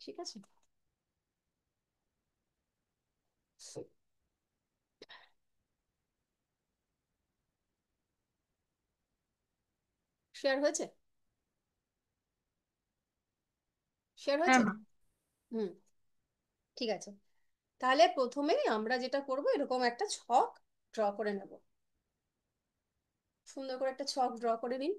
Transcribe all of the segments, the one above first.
ঠিক আছে। শেয়ার হয়েছে? শেয়ার হ্যাঁ হয়েছে? মা। হুম। ঠিক আছে। তাহলে প্রথমে আমরা যেটা করব, এরকম একটা ছক ড্র করে নেব। সুন্দর করে একটা ছক ড্র করে নিন।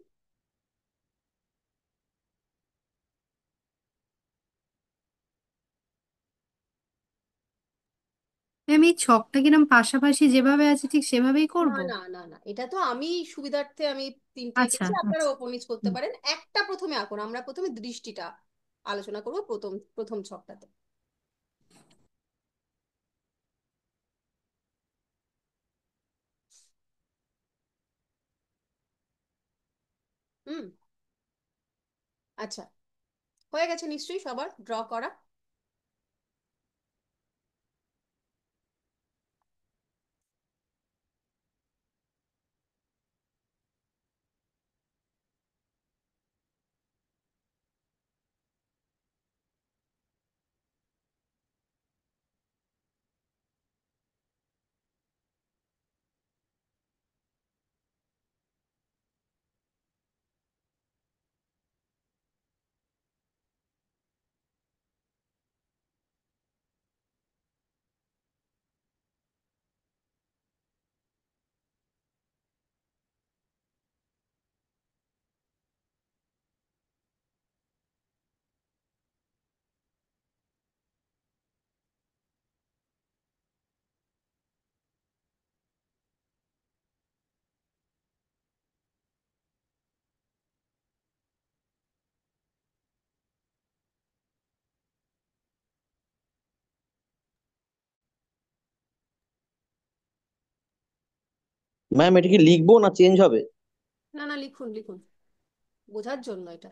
ম্যাম এই ছকটা কিরম পাশাপাশি যেভাবে আছে ঠিক সেভাবেই না করব? না না না, এটা তো আমি সুবিধার্থে আমি তিনটে আচ্ছা এঁকেছি, আপনারা আচ্ছা। ওপর নিচ করতে হুম। পারেন। একটা প্রথমে আঁকুন, আমরা প্রথমে দৃষ্টিটা আলোচনা করব প্রথম প্রথম ছকটাতে। হুম। আচ্ছা, হয়ে গেছে নিশ্চয়ই সবার ড্র করা? ম্যাম এটা কি লিখবো না চেঞ্জ হবে? না না, লিখুন লিখুন, বোঝার জন্য এটা।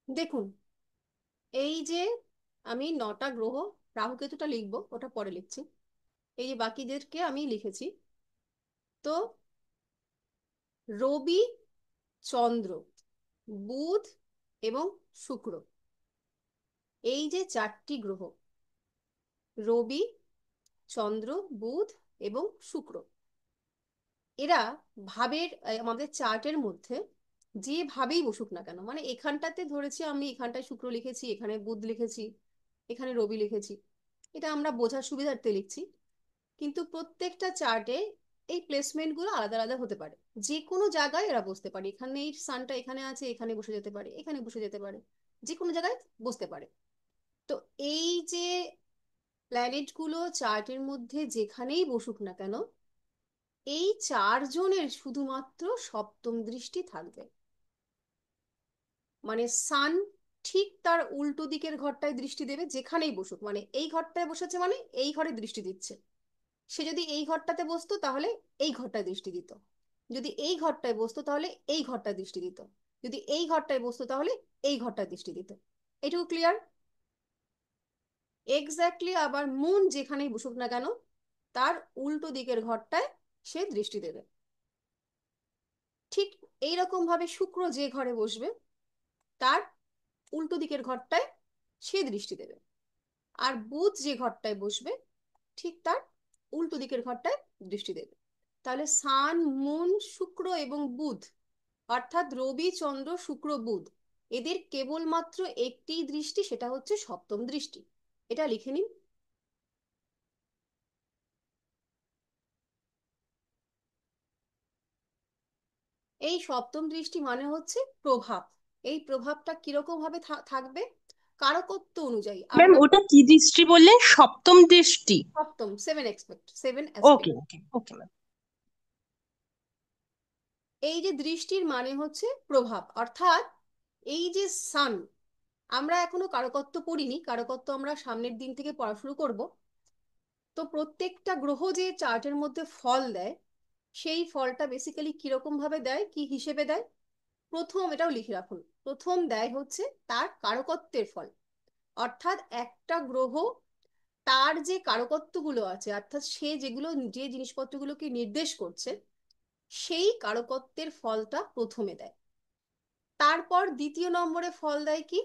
দেখুন, এই যে আমি নটা গ্রহ, রাহু কেতুটা লিখবো, ওটা পরে লিখছি। এই যে বাকিদেরকে আমি লিখেছি। তো রবি, চন্দ্র, বুধ এবং শুক্র, এই যে চারটি গ্রহ, রবি, চন্দ্র, বুধ এবং শুক্র, এরা ভাবের আমাদের চার্টের মধ্যে যেভাবেই বসুক না কেন, মানে এখানটাতে ধরেছি আমি, এখানটায় শুক্র লিখেছি, এখানে বুধ লিখেছি, এখানে রবি লিখেছি, এটা আমরা বোঝার সুবিধার্থে লিখছি। কিন্তু প্রত্যেকটা চার্টে এই প্লেসমেন্টগুলো আলাদা আলাদা হতে পারে। যে কোনো জায়গায় এরা বসতে পারে, এখানে এই সানটা এখানে আছে, এখানে বসে যেতে পারে, এখানে বসে যেতে পারে, যে কোনো জায়গায় বসতে পারে। তো এই যে প্ল্যানেটগুলো চার্টের মধ্যে যেখানেই বসুক না কেন, এই চারজনের শুধুমাত্র সপ্তম দৃষ্টি থাকবে। মানে সান ঠিক তার উল্টো দিকের ঘরটায় দৃষ্টি দেবে যেখানেই বসুক, মানে এই ঘরটায় বসেছে মানে এই ঘরে দৃষ্টি দিচ্ছে। সে যদি এই ঘরটাতে বসতো তাহলে এই ঘরটায় দৃষ্টি দিত, যদি এই ঘরটায় বসতো তাহলে এই ঘরটায় দৃষ্টি দিত, যদি এই ঘরটায় বসতো তাহলে এই ঘরটায় দৃষ্টি দিত। এটুকু ক্লিয়ার? এক্স্যাক্টলি আবার মুন যেখানেই বসুক না কেন, তার উল্টো দিকের ঘরটায় সে দৃষ্টি দেবে। ঠিক এইরকম ভাবে শুক্র যে ঘরে বসবে, তার উল্টো দিকের ঘরটায় সে দৃষ্টি দেবে। আর বুধ যে ঘরটায় বসবে, ঠিক তার উল্টো দিকের ঘরটায় দৃষ্টি দেবে। তাহলে সান, মুন, শুক্র এবং বুধ, অর্থাৎ রবি, চন্দ্র, শুক্র, বুধ, এদের কেবলমাত্র একটি দৃষ্টি, সেটা হচ্ছে সপ্তম দৃষ্টি। এটা লিখে নিন। এই সপ্তম দৃষ্টি মানে হচ্ছে প্রভাব। এই প্রভাবটা কিরকম ভাবে থাকবে? কারকত্ব অনুযায়ী ম্যাম আমরা। ওটা কি দৃষ্টি বললে, সপ্তম দৃষ্টি? সপ্তম, সেভেন ওকে অ্যাসপেক্ট। ওকে ওকে ম্যাম। এই যে দৃষ্টির মানে হচ্ছে প্রভাব, অর্থাৎ এই যে সান, আমরা এখনো কারকত্ব পড়িনি, কারকত্ব আমরা সামনের দিন থেকে পড়া শুরু করব। তো প্রত্যেকটা গ্রহ যে চার্টের মধ্যে ফল দেয়, সেই ফলটা বেসিক্যালি কিরকম ভাবে দেয়, কি হিসেবে দেয়? প্রথম, এটাও লিখে রাখুন, প্রথম দেয় হচ্ছে তার কারকত্বের ফল। অর্থাৎ একটা গ্রহ তার যে কারকত্বগুলো আছে, অর্থাৎ সে যেগুলো, যে জিনিসপত্রগুলোকে নির্দেশ করছে, সেই কারকত্বের ফলটা প্রথমে দেয়। তারপর দ্বিতীয় নম্বরে ফল দেয় কি?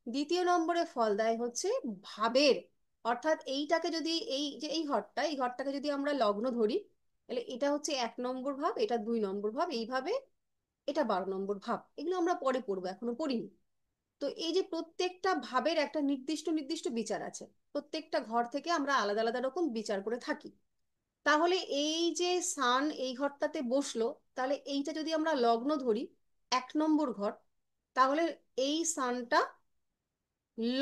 দ্বিতীয় নম্বরে ফল দেয় হচ্ছে ভাবের। অর্থাৎ এইটাকে যদি, এই যে এই ঘরটা, এই ঘরটাকে যদি আমরা লগ্ন ধরি, তাহলে এটা হচ্ছে 1 নম্বর ভাব, এটা 2 নম্বর ভাব, এইভাবে এটা 12 নম্বর ভাব। এগুলো আমরা পরে পড়বো, এখনো পড়িনি। তো এই যে প্রত্যেকটা ভাবের একটা নির্দিষ্ট নির্দিষ্ট বিচার আছে, প্রত্যেকটা ঘর থেকে আমরা আলাদা আলাদা রকম বিচার করে থাকি। তাহলে এই যে সান এই ঘরটাতে বসলো, তাহলে এইটা যদি আমরা লগ্ন ধরি, 1 নম্বর ঘর, তাহলে এই সানটা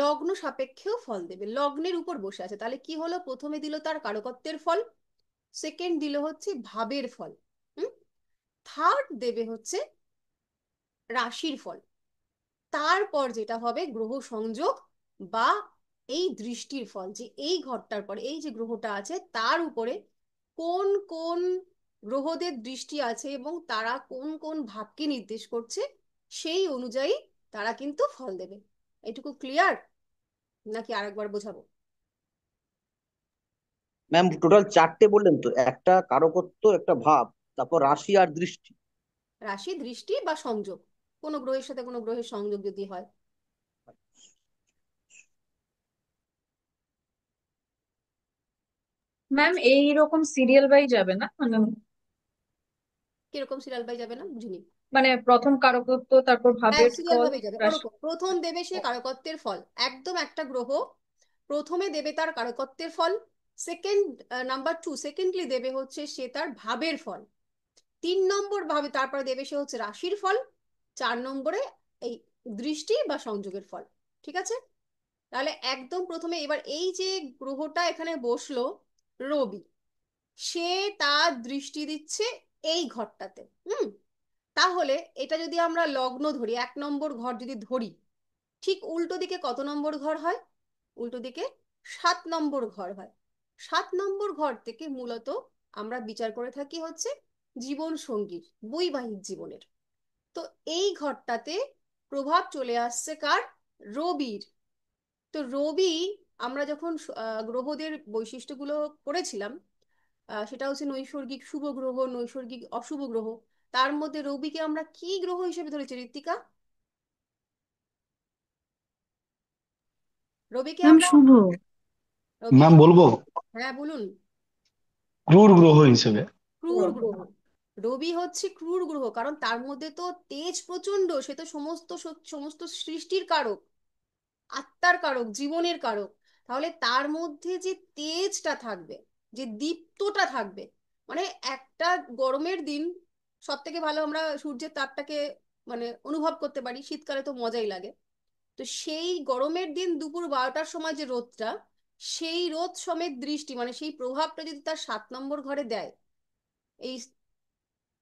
লগ্ন সাপেক্ষেও ফল দেবে, লগ্নের উপর বসে আছে। তাহলে কি হলো? প্রথমে দিল তার কারকত্বের ফল, সেকেন্ড দিল হচ্ছে ভাবের ফল, হুম, থার্ড দেবে হচ্ছে রাশির ফল। তারপর যেটা হবে গ্রহ সংযোগ বা এই দৃষ্টির ফল, যে এই ঘরটার পরে এই যে গ্রহটা আছে তার উপরে কোন কোন গ্রহদের দৃষ্টি আছে এবং তারা কোন কোন ভাবকে নির্দেশ করছে, সেই অনুযায়ী তারা কিন্তু ফল দেবে। এটুকু ক্লিয়ার, নাকি আরেকবার বোঝাবো? ম্যাম টোটাল 4টে বললেন তো, একটা কারকত্ব, একটা ভাব, তারপর রাশি আর দৃষ্টি। রাশি, দৃষ্টি বা সংযোগ, কোনো গ্রহের সাথে কোনো গ্রহের সংযোগ যদি হয়। ম্যাম এই রকম সিরিয়াল বাই যাবে না, মানে কিরকম সিরিয়াল বাই যাবে না, বুঝিনি। মানে প্রথম কারকত্ব, তারপর হ্যাঁ, ভাবের সিরিয়াল ফল, ভাবে যাবে রাশি। ওরকম। প্রথম দেবে সে কারকত্বের ফল, একদম একটা গ্রহ প্রথমে দেবে তার কারকত্বের ফল, সেকেন্ড, নাম্বার 2, সেকেন্ডলি দেবে হচ্ছে সে তার ভাবের ফল, 3 নম্বর ভাবে তারপরে দেবে সে হচ্ছে রাশির ফল, 4 নম্বরে এই দৃষ্টি বা সংযোগের ফল। ঠিক আছে? তাহলে একদম প্রথমে এবার এই যে গ্রহটা এখানে বসলো, রবি, সে তার দৃষ্টি দিচ্ছে এই ঘরটাতে, হুম। তাহলে এটা যদি আমরা লগ্ন ধরি, 1 নম্বর ঘর যদি ধরি, ঠিক উল্টো দিকে কত নম্বর ঘর হয়? উল্টো দিকে 7 নম্বর ঘর হয়। 7 নম্বর ঘর থেকে মূলত আমরা বিচার করে থাকি হচ্ছে জীবন সঙ্গীর, বৈবাহিক জীবনের। তো এই ঘরটাতে প্রভাব চলে আসছে কার? রবির। তো রবি, আমরা যখন গ্রহদের বৈশিষ্ট্যগুলো পড়েছিলাম, সেটা হচ্ছে নৈসর্গিক শুভ গ্রহ, নৈসর্গিক অশুভ গ্রহ। তার মধ্যে রবিকে আমরা কি গ্রহ হিসেবে ধরেছি ঋত্বিকা? রবিকে ম্যাম আমরা, শুভ। রবি, ম্যাম বলবো, হ্যাঁ বলুন। ক্রূর গ্রহ হিসেবে। ক্রূর গ্রহ। রবি হচ্ছে ক্রূর গ্রহ, কারণ তার মধ্যে তো তেজ প্রচন্ড, সে তো সমস্ত সমস্ত সৃষ্টির কারক, আত্মার কারক, জীবনের কারক। তাহলে তার মধ্যে যে তেজটা থাকবে, যে দীপ্তটা থাকবে, মানে একটা গরমের দিন সব থেকে ভালো আমরা সূর্যের তাপটাকে মানে অনুভব করতে পারি, শীতকালে তো মজাই লাগে। তো সেই গরমের দিন দুপুর 12টার সময় যে রোদটা, সেই রোদ সমেত দৃষ্টি, মানে সেই প্রভাবটা যদি তার 7 নম্বর ঘরে দেয়, এই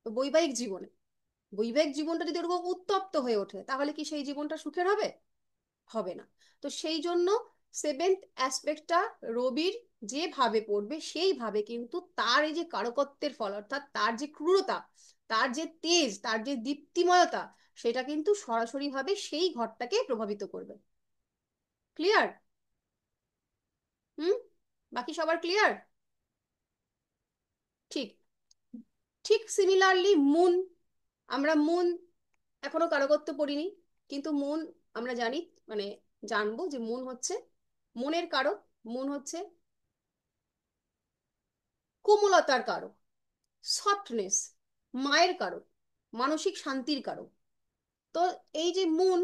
বৈবাহিক জীবনে, বৈবাহিক জীবনটা যদি ওরকম উত্তপ্ত হয়ে ওঠে, তাহলে কি সেই জীবনটা সুখের হবে? হবে না। তো সেই জন্য সেভেন্থ অ্যাসপেক্টটা রবির যেভাবে পড়বে সেইভাবে কিন্তু তার এই যে কারকত্বের ফল, অর্থাৎ তার যে ক্রূরতা, তার যে তেজ, তার যে দীপ্তিময়তা, সেটা কিন্তু সরাসরি ভাবে সেই ঘরটাকে প্রভাবিত করবে। ক্লিয়ার? হুম, বাকি সবার ক্লিয়ার? ঠিক। ঠিক সিমিলারলি মুন, আমরা মুন এখনো কারকত্ব পড়িনি, কিন্তু মুন আমরা জানি, মানে জানবো যে মুন হচ্ছে মনের কারক, মুন হচ্ছে কোমলতার কারক, সফটনেস, মায়ের কারক, মানসিক শান্তির কারক। তো এই যে মুন,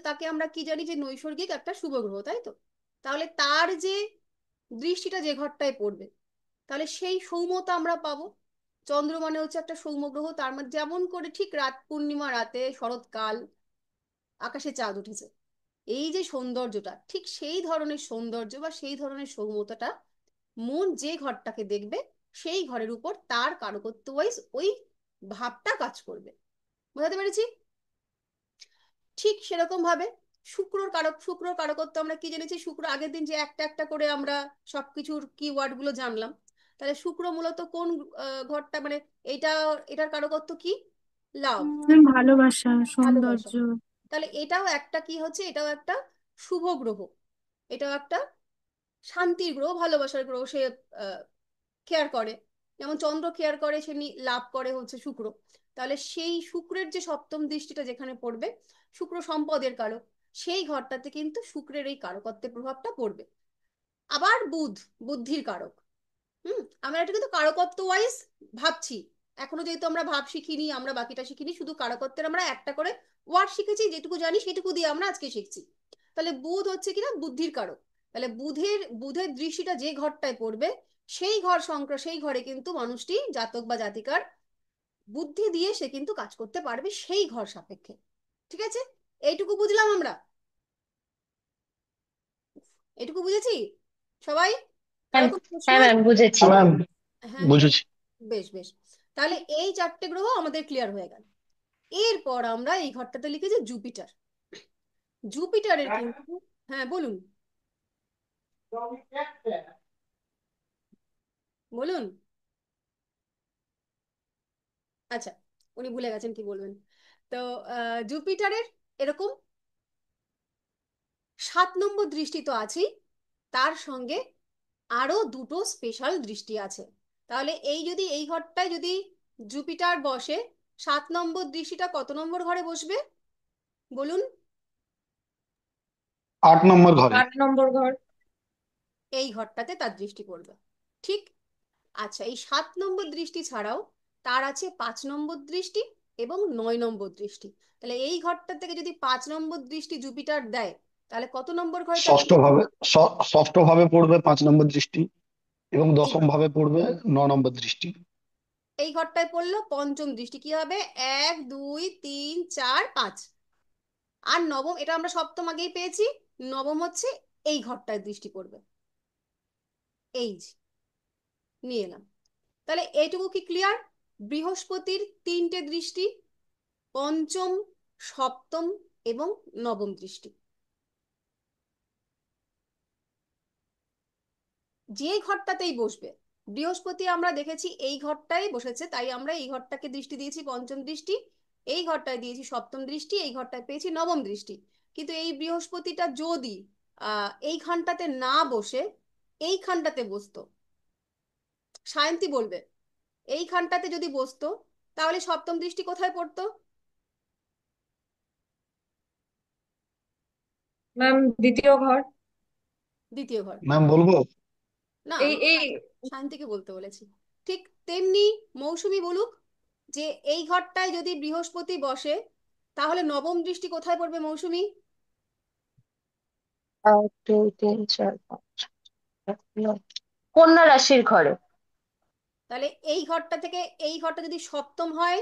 তাকে আমরা কি জানি যে নৈসর্গিক একটা শুভ গ্রহ, তাই তো? তাহলে তার যে দৃষ্টিটা যে ঘরটায় পড়বে, তাহলে সেই সৌম্যতা আমরা পাবো। চন্দ্র মানে হচ্ছে একটা সৌম্য গ্রহ, তার মধ্যে যেমন করে ঠিক রাত পূর্ণিমা রাতে শরৎকাল আকাশে চাঁদ উঠেছে, এই যে সৌন্দর্যটা, ঠিক সেই ধরনের সৌন্দর্য বা সেই ধরনের সৌম্যতাটা মন যে ঘরটাকে দেখবে, সেই ঘরের উপর তার কারকত্ব ওয়াইজ ওই ভাবটা কাজ করবে। বুঝাতে পেরেছি? ঠিক সেরকম ভাবে শুক্রর কারকত্ব আমরা কি জেনেছি? শুক্র আগের দিন যে একটা একটা করে আমরা সবকিছুর কিওয়ার্ড গুলো জানলাম। তাহলে শুক্র মূলত কোন ঘরটা, মানে এইটা, এটার কারকত্ব কি? লাভ, ভালোবাসা, ভালোবাসা। সৌন্দর্য। তাহলে এটাও একটা কি হচ্ছে, এটাও একটা শুভ গ্রহ, এটাও একটা শান্তির গ্রহ, ভালোবাসার গ্রহ। সে কেয়ার করে, যেমন চন্দ্র কেয়ার করে, সে লাভ করে হচ্ছে শুক্র। তাহলে সেই শুক্রের যে সপ্তম দৃষ্টিটা যেখানে পড়বে, শুক্র সম্পদের কারক, সেই ঘরটাতে কিন্তু শুক্রের এই কারকত্বের প্রভাবটা পড়বে। আবার বুধ বুদ্ধির কারক। আমরা এটা কিন্তু কারকত্ব ওয়াইজ ভাবছি, এখনো যেহেতু আমরা ভাব শিখিনি, আমরা বাকিটা শিখিনি, শুধু কারকত্বের আমরা একটা করে ওয়ার্ড শিখেছি, যেটুকু জানি সেটুকু দিয়ে আমরা আজকে শিখছি। তাহলে বুধ হচ্ছে কিনা বুদ্ধির কারক। তাহলে বুধের দৃষ্টিটা যে ঘরটায় পড়বে, সেই ঘরে কিন্তু মানুষটি, জাতক বা জাতিকার বুদ্ধি দিয়ে সে কিন্তু কাজ করতে পারবে সেই ঘর সাপেক্ষে। ঠিক আছে, এইটুকু বুঝলাম আমরা, এটুকু বুঝেছি সবাই? কারো হ্যাঁ, কোনো প্রশ্ন হ্যাঁ আছে? ম্যাম, বুঝেছি। হ্যাঁ ম্যাম, হ্যাঁ হ্যাঁ, বুঝেছি। বেশ বেশ। তাহলে এই চারটে গ্রহ আমাদের ক্লিয়ার হয়ে গেল। এরপর আমরা এই ঘরটাতে লিখেছি জুপিটার। জুপিটারের কিন্তু, হ্যাঁ বলুন বলুন। আচ্ছা, উনি ভুলে গেছেন কি বলবেন। তো জুপিটারের এরকম 7 নম্বর দৃষ্টি তো আছেই, তার সঙ্গে আরো দুটো স্পেশাল দৃষ্টি আছে। তাহলে এই ঘরটায় যদি জুপিটার বসে, 7 নম্বর দৃষ্টিটা কত নম্বর ঘরে বসবে বলুন? 8 নম্বর ঘরে। 8 নম্বর ঘর। এই ঘরটাতে তার দৃষ্টি পড়বে, ঠিক। আচ্ছা, এই 7 নম্বর দৃষ্টি ছাড়াও তার আছে 5 নম্বর দৃষ্টি এবং 9 নম্বর দৃষ্টি। তাহলে এই ঘরটা থেকে যদি 5 নম্বর দৃষ্টি জুপিটার দেয়, তাহলে কত নম্বর ঘরে তার ষষ্ঠ ভাবে, ষষ্ঠ ভাবে পড়বে 5 নম্বর দৃষ্টি, এবং এই দশম ভাবে পড়বে 9 নম্বর দৃষ্টি। এই ঘরটায় পড়লো পঞ্চম দৃষ্টি, কি হবে? 1 2 3 4 5। আর নবম, এটা আমরা সপ্তম আগেই পেয়েছি, নবম হচ্ছে এই ঘরটায় দৃষ্টি পড়বে, এই যে নিয়ে এলাম। তাহলে এইটুকু কি ক্লিয়ার? বৃহস্পতির 3টে দৃষ্টি, পঞ্চম, সপ্তম এবং নবম দৃষ্টি। যে ঘরটাতেই বসবে, বৃহস্পতি আমরা দেখেছি এই ঘরটাই বসেছে, তাই আমরা এই ঘরটাকে দৃষ্টি দিয়েছি পঞ্চম দৃষ্টি, এই ঘরটায় দিয়েছি সপ্তম দৃষ্টি, এই ঘরটায় পেয়েছি নবম দৃষ্টি। কিন্তু এই বৃহস্পতিটা যদি এইখানটাতে না বসে এইখানটাতে বসতো, সায়ন্তী বলবে, এইখানটাতে যদি বসতো, তাহলে সপ্তম দৃষ্টি কোথায় পড়তো? ম্যাম, দ্বিতীয় ঘর। দ্বিতীয় ঘর। ম্যাম বলবো? না, এই আমি এই শান্তিকে বলতে বলেছি। ঠিক তেমনি মৌসুমী বলুক, যে এই ঘরটায় যদি বৃহস্পতি বসে, তাহলে নবম দৃষ্টি কোথায় পড়বে মৌসুমী? 1 2 3 4 5 9, কন্যা রাশির ঘরে। তাহলে এই ঘরটা থেকে এই ঘরটা যদি সপ্তম হয়,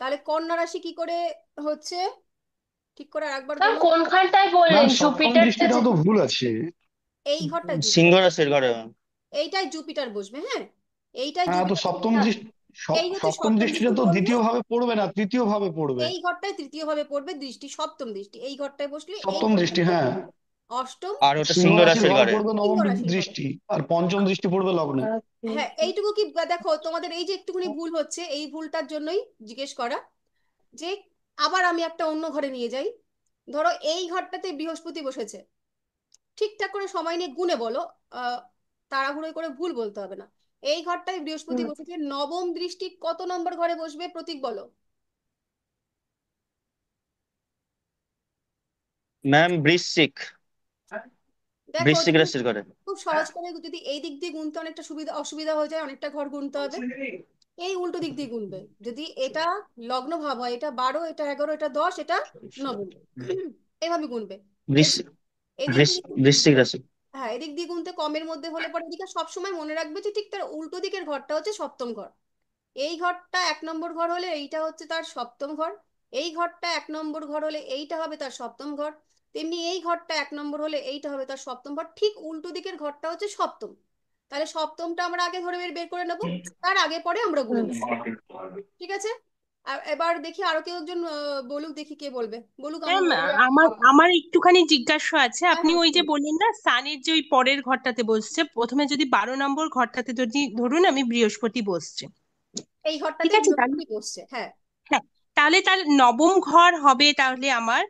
তাহলে কন্যা রাশি কি করে হচ্ছে? ঠিক করে আরেকবার ম্যাম, বলুন। কোনখানটায় ম্যাম বললেন সপ্তম জুপিটারটা যে? দৃষ্টিটাও তো ভুল আছে। এই ঘরটায় সিংহ জুপিটার, রাশির ঘরে ম্যাম। এইটাই জুপিটার বসবে, হ্যাঁ, এইটাই হ্যাঁ, তো জুপিটার সপ্তম বসবে। দৃষ্টি, এই হচ্ছে সপ্তম সপ্তম দৃষ্টিটা দৃষ্টি তো পড়বে, দ্বিতীয় ভাবে পড়বে না, তৃতীয় ভাবে পড়বে। এই ঘরটায় তৃতীয় ভাবে পড়বে দৃষ্টি, সপ্তম দৃষ্টি এই ঘরটায় বসলে এই সপ্তম দৃষ্টি, ঘরটাতে হ্যাঁ। অষ্টম। আর ওটা সিংহ সিংহ রাশির রাশির ঘরে ঘরে। পড়বে সিংহ নবম রাশির ঘরে। দৃষ্টি, আর পঞ্চম দৃষ্টি পড়বে লগ্নে। হ্যাঁ, এইটুকু কি দেখো, তোমাদের এই যে একটুখানি ভুল হচ্ছে, এই ভুলটার জন্যই জিজ্ঞেস করা, যে আবার আমি একটা অন্য ঘরে নিয়ে যাই। ধরো এই ঘরটাতে বৃহস্পতি বসেছে, ঠিকঠাক করে সময় নিয়ে গুণে বলো, আহ তাড়াহুড়ো করে ভুল বলতে হবে না। এই ঘরটায় বৃহস্পতি বসেছে, নবম দৃষ্টি কত নম্বর ঘরে বসবে প্রতীক বলো? ম্যাম বৃশ্চিক, দেখো বৃশ্চিক যদি রাশির ঘরে। খুব সহজ করে, যদি এই দিক দিয়ে গুনতে অনেকটা অসুবিধা হয়ে যায়, অনেকটা ঘর গুনতে হবে, এই উল্টো দিক দিয়ে গুনবে। যদি এটা লগ্ন ভাব হয়, এটা 12, এটা 11, এটা 10, এটা নবম, এভাবে গুনবে। এদিক বৃশ্চিক, এদিক দিয়ে বৃশ্চিক রাশি। হ্যাঁ, এদিক দিয়ে গুনতে কমের মধ্যে হলে পরে এদিকে সবসময় মনে রাখবে যে ঠিক তার উল্টো দিকের ঘরটা হচ্ছে সপ্তম ঘর। এই ঘরটা 1 নম্বর ঘর হলে এইটা হচ্ছে তার সপ্তম ঘর, এই ঘরটা 1 নম্বর ঘর হলে এইটা হবে তার সপ্তম ঘর, তেমনি এই ঘরটা 1 নম্বর হলে এইটা হবে তার সপ্তম ঘর, ঠিক উল্টো দিকের ঘরটা হচ্ছে সপ্তম। তাহলে সপ্তমটা আমরা আগে ধরে বের বের করে নেবো, তার আগে পরে আমরা গুনে নেবো। ঠিক আছে, আর এবার দেখি আরো কেউ একজন বলুক, দেখি কে বলবে, বলুক ম্যাম, আমি। আমার আমার একটুখানি জিজ্ঞাসা আছে। হ্যাঁ আপনি হ্যাঁ ওই যে শুনুন। বললেন না সানের যে ওই পরের ঘরটাতে বসছে, প্রথমে যদি 12 নম্বর ঘরটাতে যদি ধরুন আমি বৃহস্পতি বসছে, এই ঠিক ঘরটাতে আছে তাহলে, বৃহস্পতি বসছে, হ্যাঁ। হ্যাঁ, তাহলে তার নবম ঘর হবে তাহলে আমার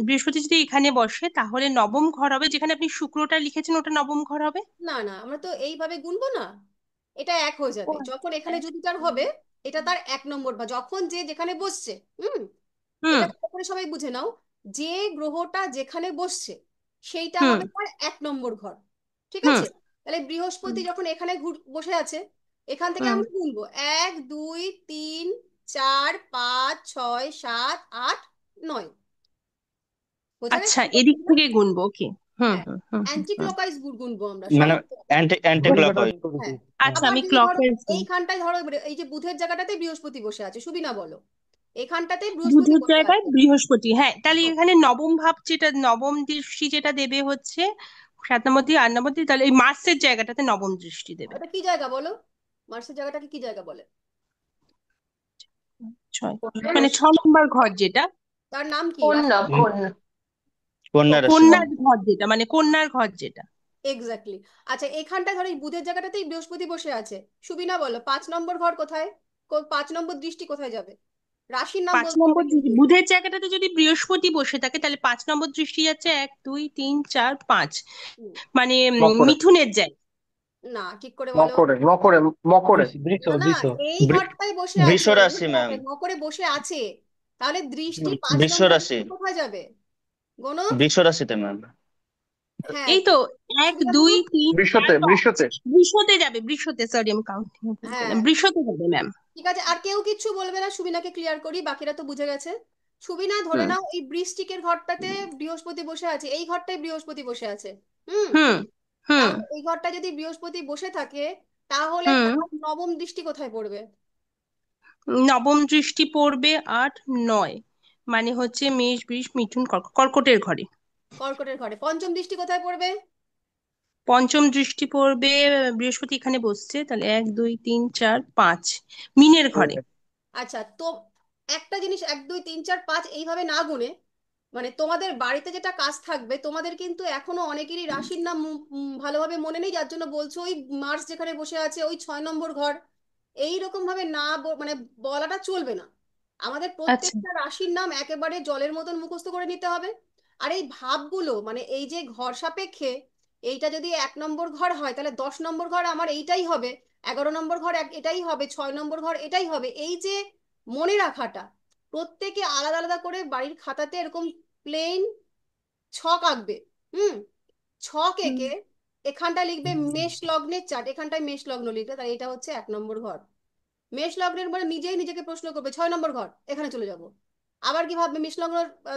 বৃহস্পতি যদি এখানে বসে তাহলে নবম ঘর হবে, যেখানে আপনি শুক্রটা লিখেছেন ওটা নবম ঘর হবে। না না, আমরা তো এইভাবে গুনবো না, এটা এক হয়ে ও যাবে যখন এখানে আচ্ছা। জুপিটার হবে। এটা তার 1 নম্বর, বা যখন যে যেখানে বসছে। হুম। হুম এটা ভালো করে সবাই বুঝে নাও, যে গ্রহটা যেখানে বসছে সেইটা হুম হবে তার 1 নম্বর ঘর। ঠিক হুম আছে। তাহলে হুম বৃহস্পতি যখন এখানে বসে আছে, এখান থেকে হুম। আমরা গুনবো 1 2 3 4 5 6 7 8 9। বোঝা আচ্ছা, গেছে এদিক ব্যাপারটা? থেকে গুনবো, ওকে। হুম হ্যাঁ, হুম হুম হুম অ্যান্টি হুম। ক্লকওয়াইজ গুনবো আমরা মানে সবাই। অ্যান্টি ঘড়ি ক্লক কাঁটা হয়। উল্টো দিকে। হ্যাঁ। হ্যাঁ। আচ্ছা, আবার আমি যদি ধরো ক্লকের, এইখানটায় ধরো এই যে বুধের জায়গাটাতে বৃহস্পতি বসে আছে, সুবিনা বলো, এখানটাতে বৃহস্পতি বুধের বসে জায়গায় আছে। বৃহস্পতি, হ্যাঁ, তাহলে হ্যাঁ, এখানে নবম ভাব যেটা, নবম দৃষ্টি যেটা দেবে হচ্ছে 7 নম্বর দিয়ে 8 নম্বর দিয়ে, তাহলে এই মার্সের জায়গাটাতে নবম দৃষ্টি দেবে। ওটা কি জায়গা বলো? মার্সের জায়গাটাকে কি জায়গা বলে? 6, কন্যা। মানে 6 নম্বর ঘর যেটা, তার নাম কি, কন্যা রাশির নাম? কন্যা। কন্যা রাশি ম্যাম। কন্যার ঘর যেটা, মানে কন্যার ঘর যেটা। এক্স্যাক্টলি। আচ্ছা, এখানটায় ধরো এই বুধের জায়গাটাতেই বৃহস্পতি বসে আছে, সুবিনা বলো 5 নম্বর ঘর কোথায়? 5 নম্বর দৃষ্টি কোথায় যাবে? রাশির নাম পাঁচ বলতে হবে নম্বর কিন্তু। বুধের জায়গাটাতে যদি বৃহস্পতি বসে থাকে তাহলে 5 নম্বর দৃষ্টি যাচ্ছে 1 2 3 4 5, হুম, মানে মকরে মিথুনের জায়গা। না, ঠিক করে বলো। মকরে মকরে মকরে বৃষ না না, বৃষ এই বৃ- ঘরটায় বসে বৃষ আছে, রাশি ম্যাম। নকরে বসে আছে, তাহলে দৃষ্টি পাঁচ বৃষ নম্বর রাশি। কোথায় যাবে? গোনো। বৃষ রাশিতে ম্যাম। হ্যাঁ। এই তো, এক সুবিধা দুই বলুন। তিন চার বৃষতে পাঁচ বৃষতে বৃষতে যাবে, বৃষতে, সরি আমি কাউন্টিং ভুল হ্যাঁ, করলাম, বৃষতে যাবে ম্যাম। ঠিক আছে, আর কেউ কিচ্ছু বলবে না, সুবিনাকে ক্লিয়ার করি, বাকিরা তো বুঝে গেছে। সুবিনা, ধরে হুম নাও এই বৃশ্চিকের ঘরটাতে বৃহস্পতি বসে আছে, এই ঘরটায় বৃহস্পতি বসে আছে। হুম। হুম হুম তাহলে এই ঘরটা যদি বৃহস্পতি বসে থাকে, তাহলে হুম। তার নবম দৃষ্টি কোথায় পড়বে? নবম দৃষ্টি পড়বে 8 9, মানে হচ্ছে মেষ বৃষ মিথুন কর্কটের ঘরে। কর্কটের ঘরে। পঞ্চম দৃষ্টি কোথায় পড়বে? পঞ্চম দৃষ্টি পড়বে, বৃহস্পতি এখানে বসছে, তাহলে 1 2 3 4 5 মিনের ঘরে। আচ্ছা, তো একটা জিনিস 1 2 3 4 5 এইভাবে না গুনে, মানে তোমাদের বাড়িতে যেটা কাজ থাকবে, তোমাদের কিন্তু এখনো অনেকেরই রাশির নাম ভালোভাবে মনে নেই, যার জন্য বলছো ওই মার্স যেখানে বসে আছে ওই 6 নম্বর ঘর। এই রকম ভাবে না মানে বলাটা চলবে না। আমাদের আচ্ছা। প্রত্যেকটা রাশির নাম একেবারে জলের মতন মুখস্থ করে নিতে হবে। আর এই ভাবগুলো, মানে এই যে ঘর সাপেক্ষে, এইটা যদি 1 নম্বর ঘর হয় তাহলে 10 নম্বর ঘর আমার এইটাই হবে, 11 নম্বর ঘর এটাই হবে, 6 নম্বর ঘর এটাই হবে, এই যে মনে রাখাটা, প্রত্যেকে আলাদা আলাদা করে বাড়ির খাতাতে এরকম প্লেন ছক আঁকবে। হুম। ছক হুম এঁকে এখানটা লিখবে মেষ লগ্নের চার্ট, এখানটায় মেষ লগ্ন লিখবে, তাহলে এটা হচ্ছে 1 নম্বর ঘর। মেষ লগ্নের মানে নিজেই নিজেকে প্রশ্ন করবে 6 নম্বর ঘর, এখানে চলে যাব। আবার কি ভাববে,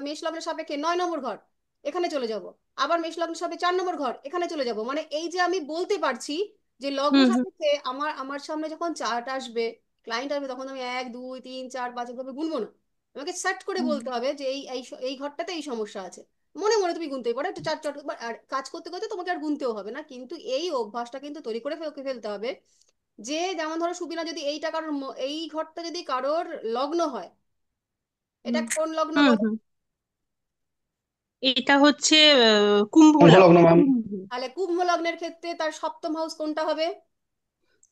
মেষ লগ্নের সাপেক্ষে 9 নম্বর ঘর, এখানে চলে যাব। আবার মেষ লগ্নের সাপেক্ষে 4 নম্বর ঘর, এখানে চলে যাব। মানে এই যে আমি বলতে পারছি যে লগ্ন হুম হুম সাপেক্ষে আমার আমার সামনে যখন চার্ট আসবে, ক্লায়েন্ট আসবে, তখন আমি 1 2 3 4 5 এভাবে গুনবো না। আমাকে সেট করে হুম। বলতে হবে যে এই এই এই ঘরটাতে এই সমস্যা আছে। মনে মনে তুমি গুনতেই পারো, একটু চার চট, আর কাজ করতে করতে তোমাকে আর গুনতেও হবে না, কিন্তু এই অভ্যাসটা কিন্তু তৈরি করে ফেলতে হবে। যে যেমন ধরো সুবিনা, যদি এইটা কারোর এই ঘরটা যদি কারোর লগ্ন হয়, এটা হুম কোন লগ্ন হুম বলো? হুম। এটা হচ্ছে কুম্ভ কুম্ভ লগ্ন। লগ্ন ম্যাম। তাহলে কুম্ভ লগ্নের ক্ষেত্রে তার সপ্তম হাউস কোনটা হবে?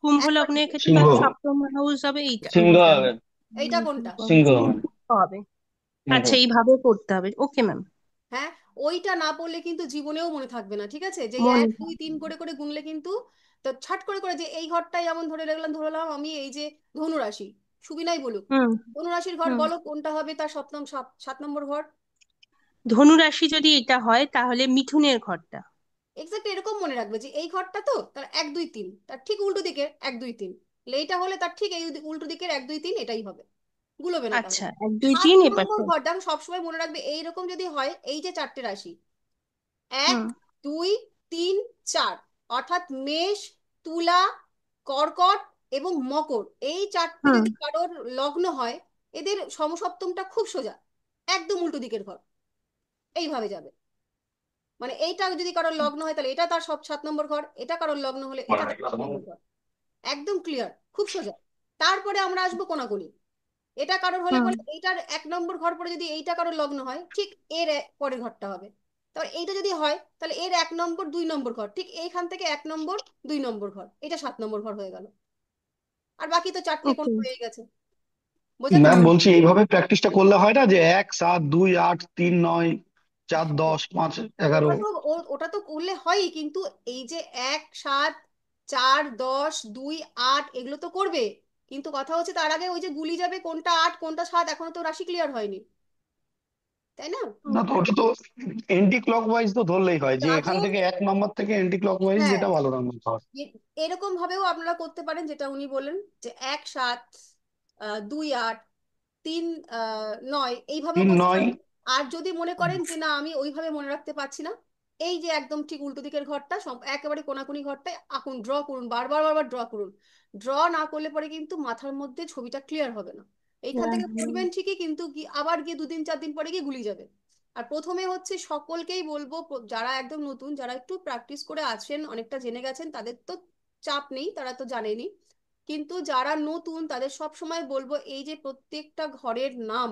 কুম্ভ একবার লগ্নের ক্ষেত্রে সিংহ তার সপ্তম হাউস হবে এইটা, সিংহ এইটা হবে। এইটা কোনটা? সিংহ। হবে। সিংহ। আচ্ছা, এইভাবে করতে হবে, ওকে ম্যাম। হ্যাঁ। ওইটা না পড়লে কিন্তু জীবনেও মনে থাকবে না, ঠিক আছে, যে মনে 1 2 3 করে করে গুনলে কিন্তু, তো ছাট করে করে যে এই ঘরটাই যেমন ধরে রাখলাম, ধরলাম আমি এই যে ধনু রাশি, সুবিনাই বলুক, হুম ধনু রাশির ঘর হুম। বলো কোনটা হবে তার সপ্তম 7 নম্বর ঘর? ধনু রাশি যদি এটা হয় তাহলে মিথুনের ঘরটা। এক্সাক্ট এরকম মনে রাখবে যে এই ঘরটা তো তার 1 2 3, তার ঠিক উল্টো দিকে 1 2 3, এইটা হলে তার ঠিক এই উল্টো দিকের 1 2 3 এটাই হবে। গুলোবে না আচ্ছা, তাহলে। 1 2 3 সাত এবার নম্বর তো। ঘর দেখো সবসময় মনে রাখবে, এইরকম যদি হয়, এই যে চারটে রাশি, এক হুম দুই তিন চার, অর্থাৎ মেষ, তুলা, কর্কট এবং মকর, এই চারটে হুম যদি কারোর লগ্ন হয়, এদের সমসপ্তমটা খুব সোজা, একদম উল্টো দিকের ঘর, এইভাবে যাবে। মানে এইটা যদি কারোর লগ্ন হয় তাহলে এটা তার সব 7 নম্বর ঘর, এটা কারোর লগ্ন হলে এটা তার 7 নম্বর ঘর। একদম ক্লিয়ার, খুব সোজা। তারপরে আমরা আসবো কোনাকুনি। এটা কারোর হলে হুম পরে এইটার 1 নম্বর ঘর পরে যদি এইটা কারোর লগ্ন হয়, ঠিক এর পরের ঘরটা হবে। তারপর এইটা যদি হয় তাহলে এর 1 নম্বর 2 নম্বর ঘর, ঠিক এইখান থেকে 1 নম্বর 2 নম্বর ঘর, এটা 7 নম্বর ঘর হয়ে গেল। আর বাকি তো চারটে কোণ ওকে হয়ে গেছে। বোঝাতে ম্যাম পারছি? বলছি এইভাবে প্র্যাকটিসটা করলে হয় না, যে 1 7 2 8 3 9 4 10 5 11? ওটা তো করলে হয়ই, কিন্তু এই যে 1 7 4 10 2 8 এগুলো তো করবে, কিন্তু কথা হচ্ছে তার আগে ওই যে গুলি যাবে কোনটা 8 কোনটা 7, এখনো তো রাশি ক্লিয়ার হয়নি, তাই না? না, তো ওটা তো এন্টি ক্লকওয়াইজ তো ধরলেই হয়, যে এখান তাদের থেকে 1 নম্বর থেকে এন্টি ক্লকওয়াইজ হ্যাঁ, যেটা ভালো নাম্বার হয়। এরকম ভাবেও আপনারা করতে পারেন, যেটা উনি বললেন যে 1 7 2 8 3 9 এইভাবেও তিন করতে নয় পারেন। আর যদি মনে করেন যে না আমি ওইভাবে মনে রাখতে পারছি না, এই যে একদম ঠিক উল্টো দিকের ঘরটা, একেবারে কোনাকুনি ঘরটায় আঁকুন, ড্র করুন, বারবার বারবার ড্র করুন। ড্র না করলে পরে কিন্তু মাথার মধ্যে ছবিটা ক্লিয়ার হবে না। এইখান থেকে করবেন ঠিকই, কিন্তু কি আবার গিয়ে 2 দিন 4 দিন পরে গিয়ে গুলিয়ে যাবে। আর প্রথমে হচ্ছে সকলকেই বলবো, যারা একদম নতুন, যারা একটু প্র্যাকটিস করে আছেন, অনেকটা জেনে গেছেন, তাদের তো চাপ নেই, তারা তো জানেনই। কিন্তু যারা নতুন তাদের সব সময় বলবো, এই যে প্রত্যেকটা ঘরের নাম,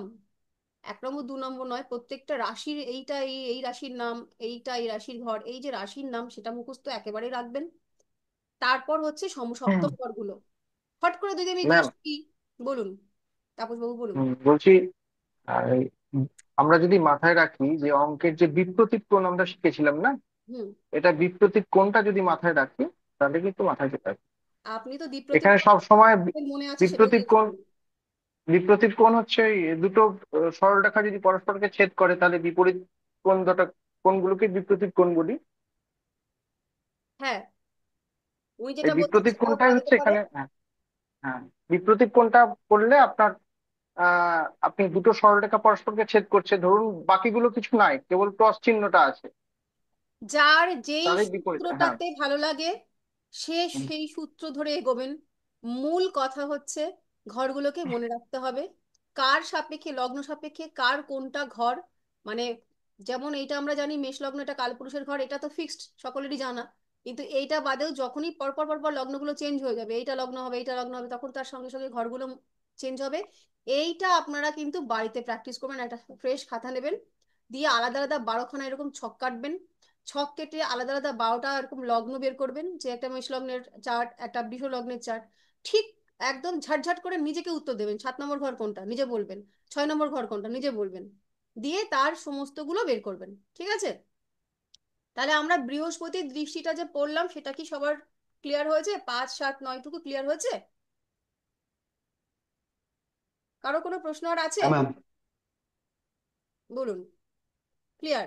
1 নম্বর 2 নম্বর নয়, প্রত্যেকটা রাশির এইটা এই এই রাশির নাম, এইটা এই রাশির ঘর, এই যে রাশির নাম সেটা মুখস্থ একেবারে রাখবেন। তারপর হচ্ছে সপ্তম ঘরগুলো ফট করে যদি আমি ম্যাম, জিজ্ঞেস করি, বলুন তাপস বাবু বলুন। বলছি এই, আমরা যদি মাথায় রাখি যে অঙ্কের যে বিপ্রতীক কোণ আমরা শিখেছিলাম না, হুম। এটা বিপ্রতীক কোণটা যদি মাথায় রাখি তাহলে কিন্তু মাথায় যেতে হবে। আপনি তো দ্বিপ্রতীক এখানে সব সময় মনে আছে সেটাও বিপ্রতীক জিজ্ঞেস কোণ, করুন। বিপ্রতীক কোণ হচ্ছে এই দুটো সরলরেখা যদি পরস্পরকে ছেদ করে তাহলে বিপরীত কোণ দুটো, কোণগুলোকে বিপ্রতীক কোণ বলি। হ্যাঁ, উনি যেটা এই বলছেন বিপ্রতীক সেটাও কোণটাই বলা যেতে হচ্ছে পারে। এখানে, হ্যাঁ হ্যাঁ, বিপ্রতীক কোণটা করলে আপনার আপনি দুটো সরলরেখা পরস্পরকে ছেদ করছে ধরুন, বাকিগুলো কিছু নাই, কেবল ক্রস চিহ্নটা আছে, যার যেই তাহলে বিপরীত, হ্যাঁ। সূত্রটাতে ভালো লাগে সে সেই সূত্র ধরে এগোবেন। মূল কথা হচ্ছে ঘরগুলোকে মনে রাখতে হবে, কার সাপেক্ষে, লগ্ন সাপেক্ষে কার কোনটা ঘর। মানে যেমন এইটা আমরা জানি মেষ লগ্ন, এটা কালপুরুষের ঘর, এটা তো ফিক্সড সকলেরই জানা। কিন্তু এইটা বাদেও যখনই পরপর পরপর লগ্নগুলো চেঞ্জ হয়ে যাবে, এইটা লগ্ন হবে এইটা লগ্ন হবে, তখন তার সঙ্গে সঙ্গে ঘরগুলো চেঞ্জ হবে। এইটা আপনারা কিন্তু বাড়িতে প্র্যাকটিস করবেন, একটা ফ্রেশ খাতা নেবেন, দিয়ে আলাদা আলাদা 12খানা এরকম ছক কাটবেন। ছক কেটে আলাদা আলাদা 12টা এরকম লগ্ন বের করবেন, যে একটা মেষ লগ্নের চার্ট, একটা বৃষ লগ্নের চার্ট, ঠিক একদম ঝাটঝাট করে নিজেকে উত্তর দেবেন, 7 নম্বর ঘর কোনটা নিজে বলবেন, 6 নম্বর ঘর কোনটা নিজে বলবেন, দিয়ে তার সমস্তগুলো বের করবেন। ঠিক আছে? তাহলে আমরা বৃহস্পতির দৃষ্টিটা যে পড়লাম সেটা কি সবার ক্লিয়ার হয়েছে? 5 7 9 টুকু ক্লিয়ার হয়েছে? কারো কোনো প্রশ্ন আর আছে? হ্যাঁ ম্যাম। বলুন। ক্লিয়ার?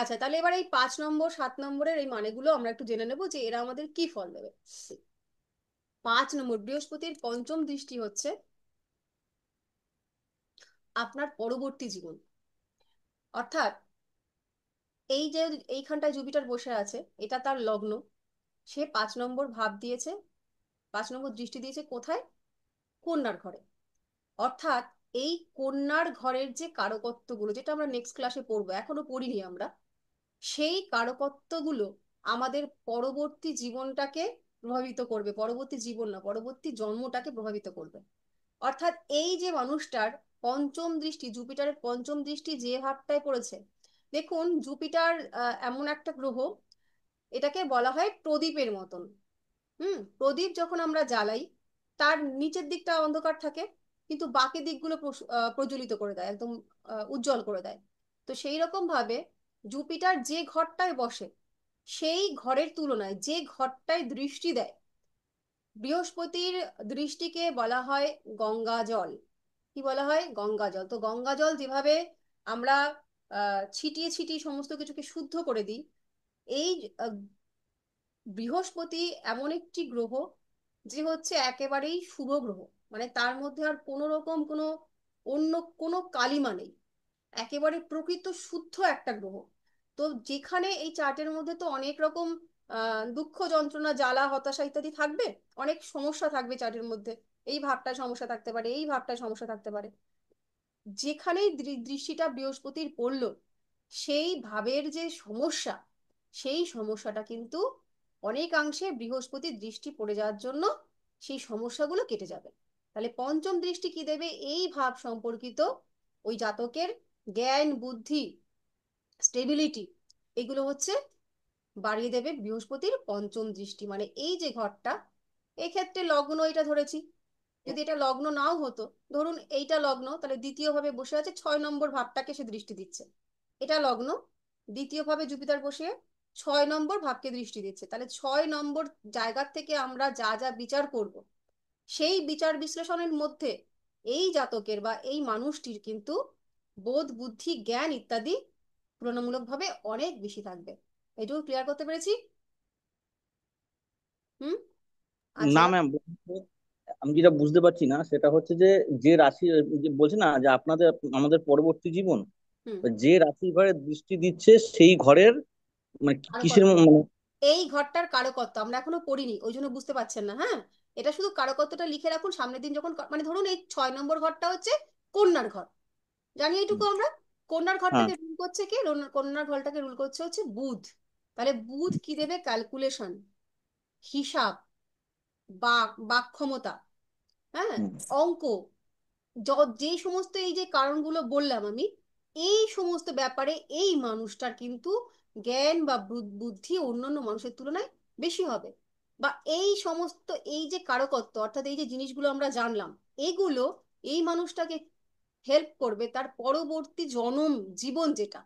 আচ্ছা, তাহলে এবার এই 5 নম্বর 7 নম্বরের এই মানেগুলো আমরা একটু জেনে নেবো, যে এরা আমাদের কি ফল দেবে। 5 নম্বর, বৃহস্পতির পঞ্চম দৃষ্টি হচ্ছে আপনার পরবর্তী জীবন। অর্থাৎ এই যে এইখানটায় জুপিটার বসে আছে, এটা তার লগ্ন, সে 5 নম্বর ভাব দিয়েছে, 5 নম্বর দৃষ্টি দিয়েছে কোথায়? কন্যার ঘরে। অর্থাৎ এই কন্যার ঘরের যে কারকত্বগুলো, যেটা আমরা নেক্সট ক্লাসে পড়বো, এখনো পড়িনি আমরা, সেই কারকত্বগুলো আমাদের পরবর্তী জীবনটাকে প্রভাবিত করবে, পরবর্তী জীবন না, পরবর্তী জন্মটাকে প্রভাবিত করবে। অর্থাৎ এই যে মানুষটার পঞ্চম দৃষ্টি, জুপিটারের পঞ্চম দৃষ্টি যে ভাবটায় পড়েছে, দেখুন জুপিটার এমন একটা গ্রহ, এটাকে বলা হয় প্রদীপের মতন। প্রদীপ যখন আমরা জ্বালাই, তার নিচের দিকটা অন্ধকার থাকে, কিন্তু বাকি দিকগুলো প্রজ্বলিত করে দেয়, একদম উজ্জ্বল করে দেয়। তো সেই রকম ভাবে জুপিটার যে ঘরটায় বসে, সেই ঘরের তুলনায় যে ঘরটায় দৃষ্টি দেয়, বৃহস্পতির দৃষ্টিকে বলা হয় গঙ্গা জল। কি বলা হয়? গঙ্গা জল। তো গঙ্গা জল যেভাবে আমরা ছিটিয়ে ছিটিয়ে সমস্ত কিছুকে শুদ্ধ করে দিই, এই আহ, বৃহস্পতি এমন একটি গ্রহ যে হচ্ছে একেবারেই শুভ গ্রহ। মানে তার মধ্যে আর কোনো রকম কোনো অন্য কোনো কালিমা নেই, একেবারে প্রকৃত শুদ্ধ একটা গ্রহ। তো যেখানে এই চার্টের মধ্যে তো অনেক রকম দুঃখ যন্ত্রণা জ্বালা হতাশা ইত্যাদি থাকবে, অনেক সমস্যা থাকবে চার্টের মধ্যে, এই ভাবটায় সমস্যা থাকতে পারে, এই ভাবটায় সমস্যা থাকতে পারে, যেখানেই দৃষ্টিটা বৃহস্পতির পড়লো, সেই ভাবের যে সমস্যা, সেই সমস্যাটা কিন্তু অনেকাংশে বৃহস্পতির দৃষ্টি পড়ে যাওয়ার জন্য সেই সমস্যাগুলো কেটে যাবে। তাহলে পঞ্চম দৃষ্টি কি দেবে? এই ভাব সম্পর্কিত ওই জাতকের জ্ঞান, বুদ্ধি, স্টেবিলিটি, এগুলো হচ্ছে বাড়িয়ে দেবে বৃহস্পতির পঞ্চম দৃষ্টি। মানে এই যে ঘরটা, এক্ষেত্রে লগ্ন এটা ধরেছি, যদি এটা লগ্ন নাও হতো, ধরুন এইটা লগ্ন, তাহলে দ্বিতীয় ভাবে বসে আছে 6 নম্বর ভাবটাকে সে দৃষ্টি দিচ্ছে। এটা লগ্ন, দ্বিতীয় ভাবে জুপিটার বসে 6 নম্বর ভাবকে দৃষ্টি দিচ্ছে। তাহলে 6 নম্বর জায়গার থেকে আমরা যা যা বিচার করব, সেই বিচার বিশ্লেষণের মধ্যে এই জাতকের বা এই মানুষটির কিন্তু বোধ, বুদ্ধি, জ্ঞান ইত্যাদি তুলনামূলকভাবে অনেক বেশি থাকবে। এটুকু ক্লিয়ার করতে পেরেছি? হুম। আচ্ছা, না ম্যাম, আমি যেটা বুঝতে পারছি না সেটা হচ্ছে যে, যে রাশি, যে বলছে না যে আপনাদের আমাদের পরবর্তী জীবন, হুম, যে রাশি ঘরে দৃষ্টি দিচ্ছে সেই ঘরের মানে কিসের কারকত্ব, মানে। এই ঘরটার কারকত্ব আমরা এখনো পড়িনি, ওই জন্য বুঝতে পারছেন না। হ্যাঁ, এটা শুধু কারকত্বটা লিখে রাখুন, সামনের দিন যখন মানে ধরুন এই 6 নম্বর ঘরটা হচ্ছে কন্যার ঘর, জানি এইটুকু আমরা। কন্যার হ্যাঁ। ঘরটাকে রুল করছে কে? কন্যার ঘরটাকে রুল করছে হচ্ছে বুধ। তাহলে বুধ কি দেবে? ক্যালকুলেশন, হিসাব, বাক বাক ক্ষমতা, হ্যাঁ, হুম। অঙ্ক, যে সমস্ত এই যে কারণগুলো বললাম আমি, এই সমস্ত ব্যাপারে এই মানুষটার কিন্তু জ্ঞান বা বুদ্ধি অন্যান্য মানুষের তুলনায় বেশি হবে। বা এই সমস্ত এই যে কারকত্ব, অর্থাৎ এই যে জিনিসগুলো আমরা জানলাম, এগুলো এই মানুষটাকে হেল্প করবে তার পরবর্তী জনম জীবন যেটা,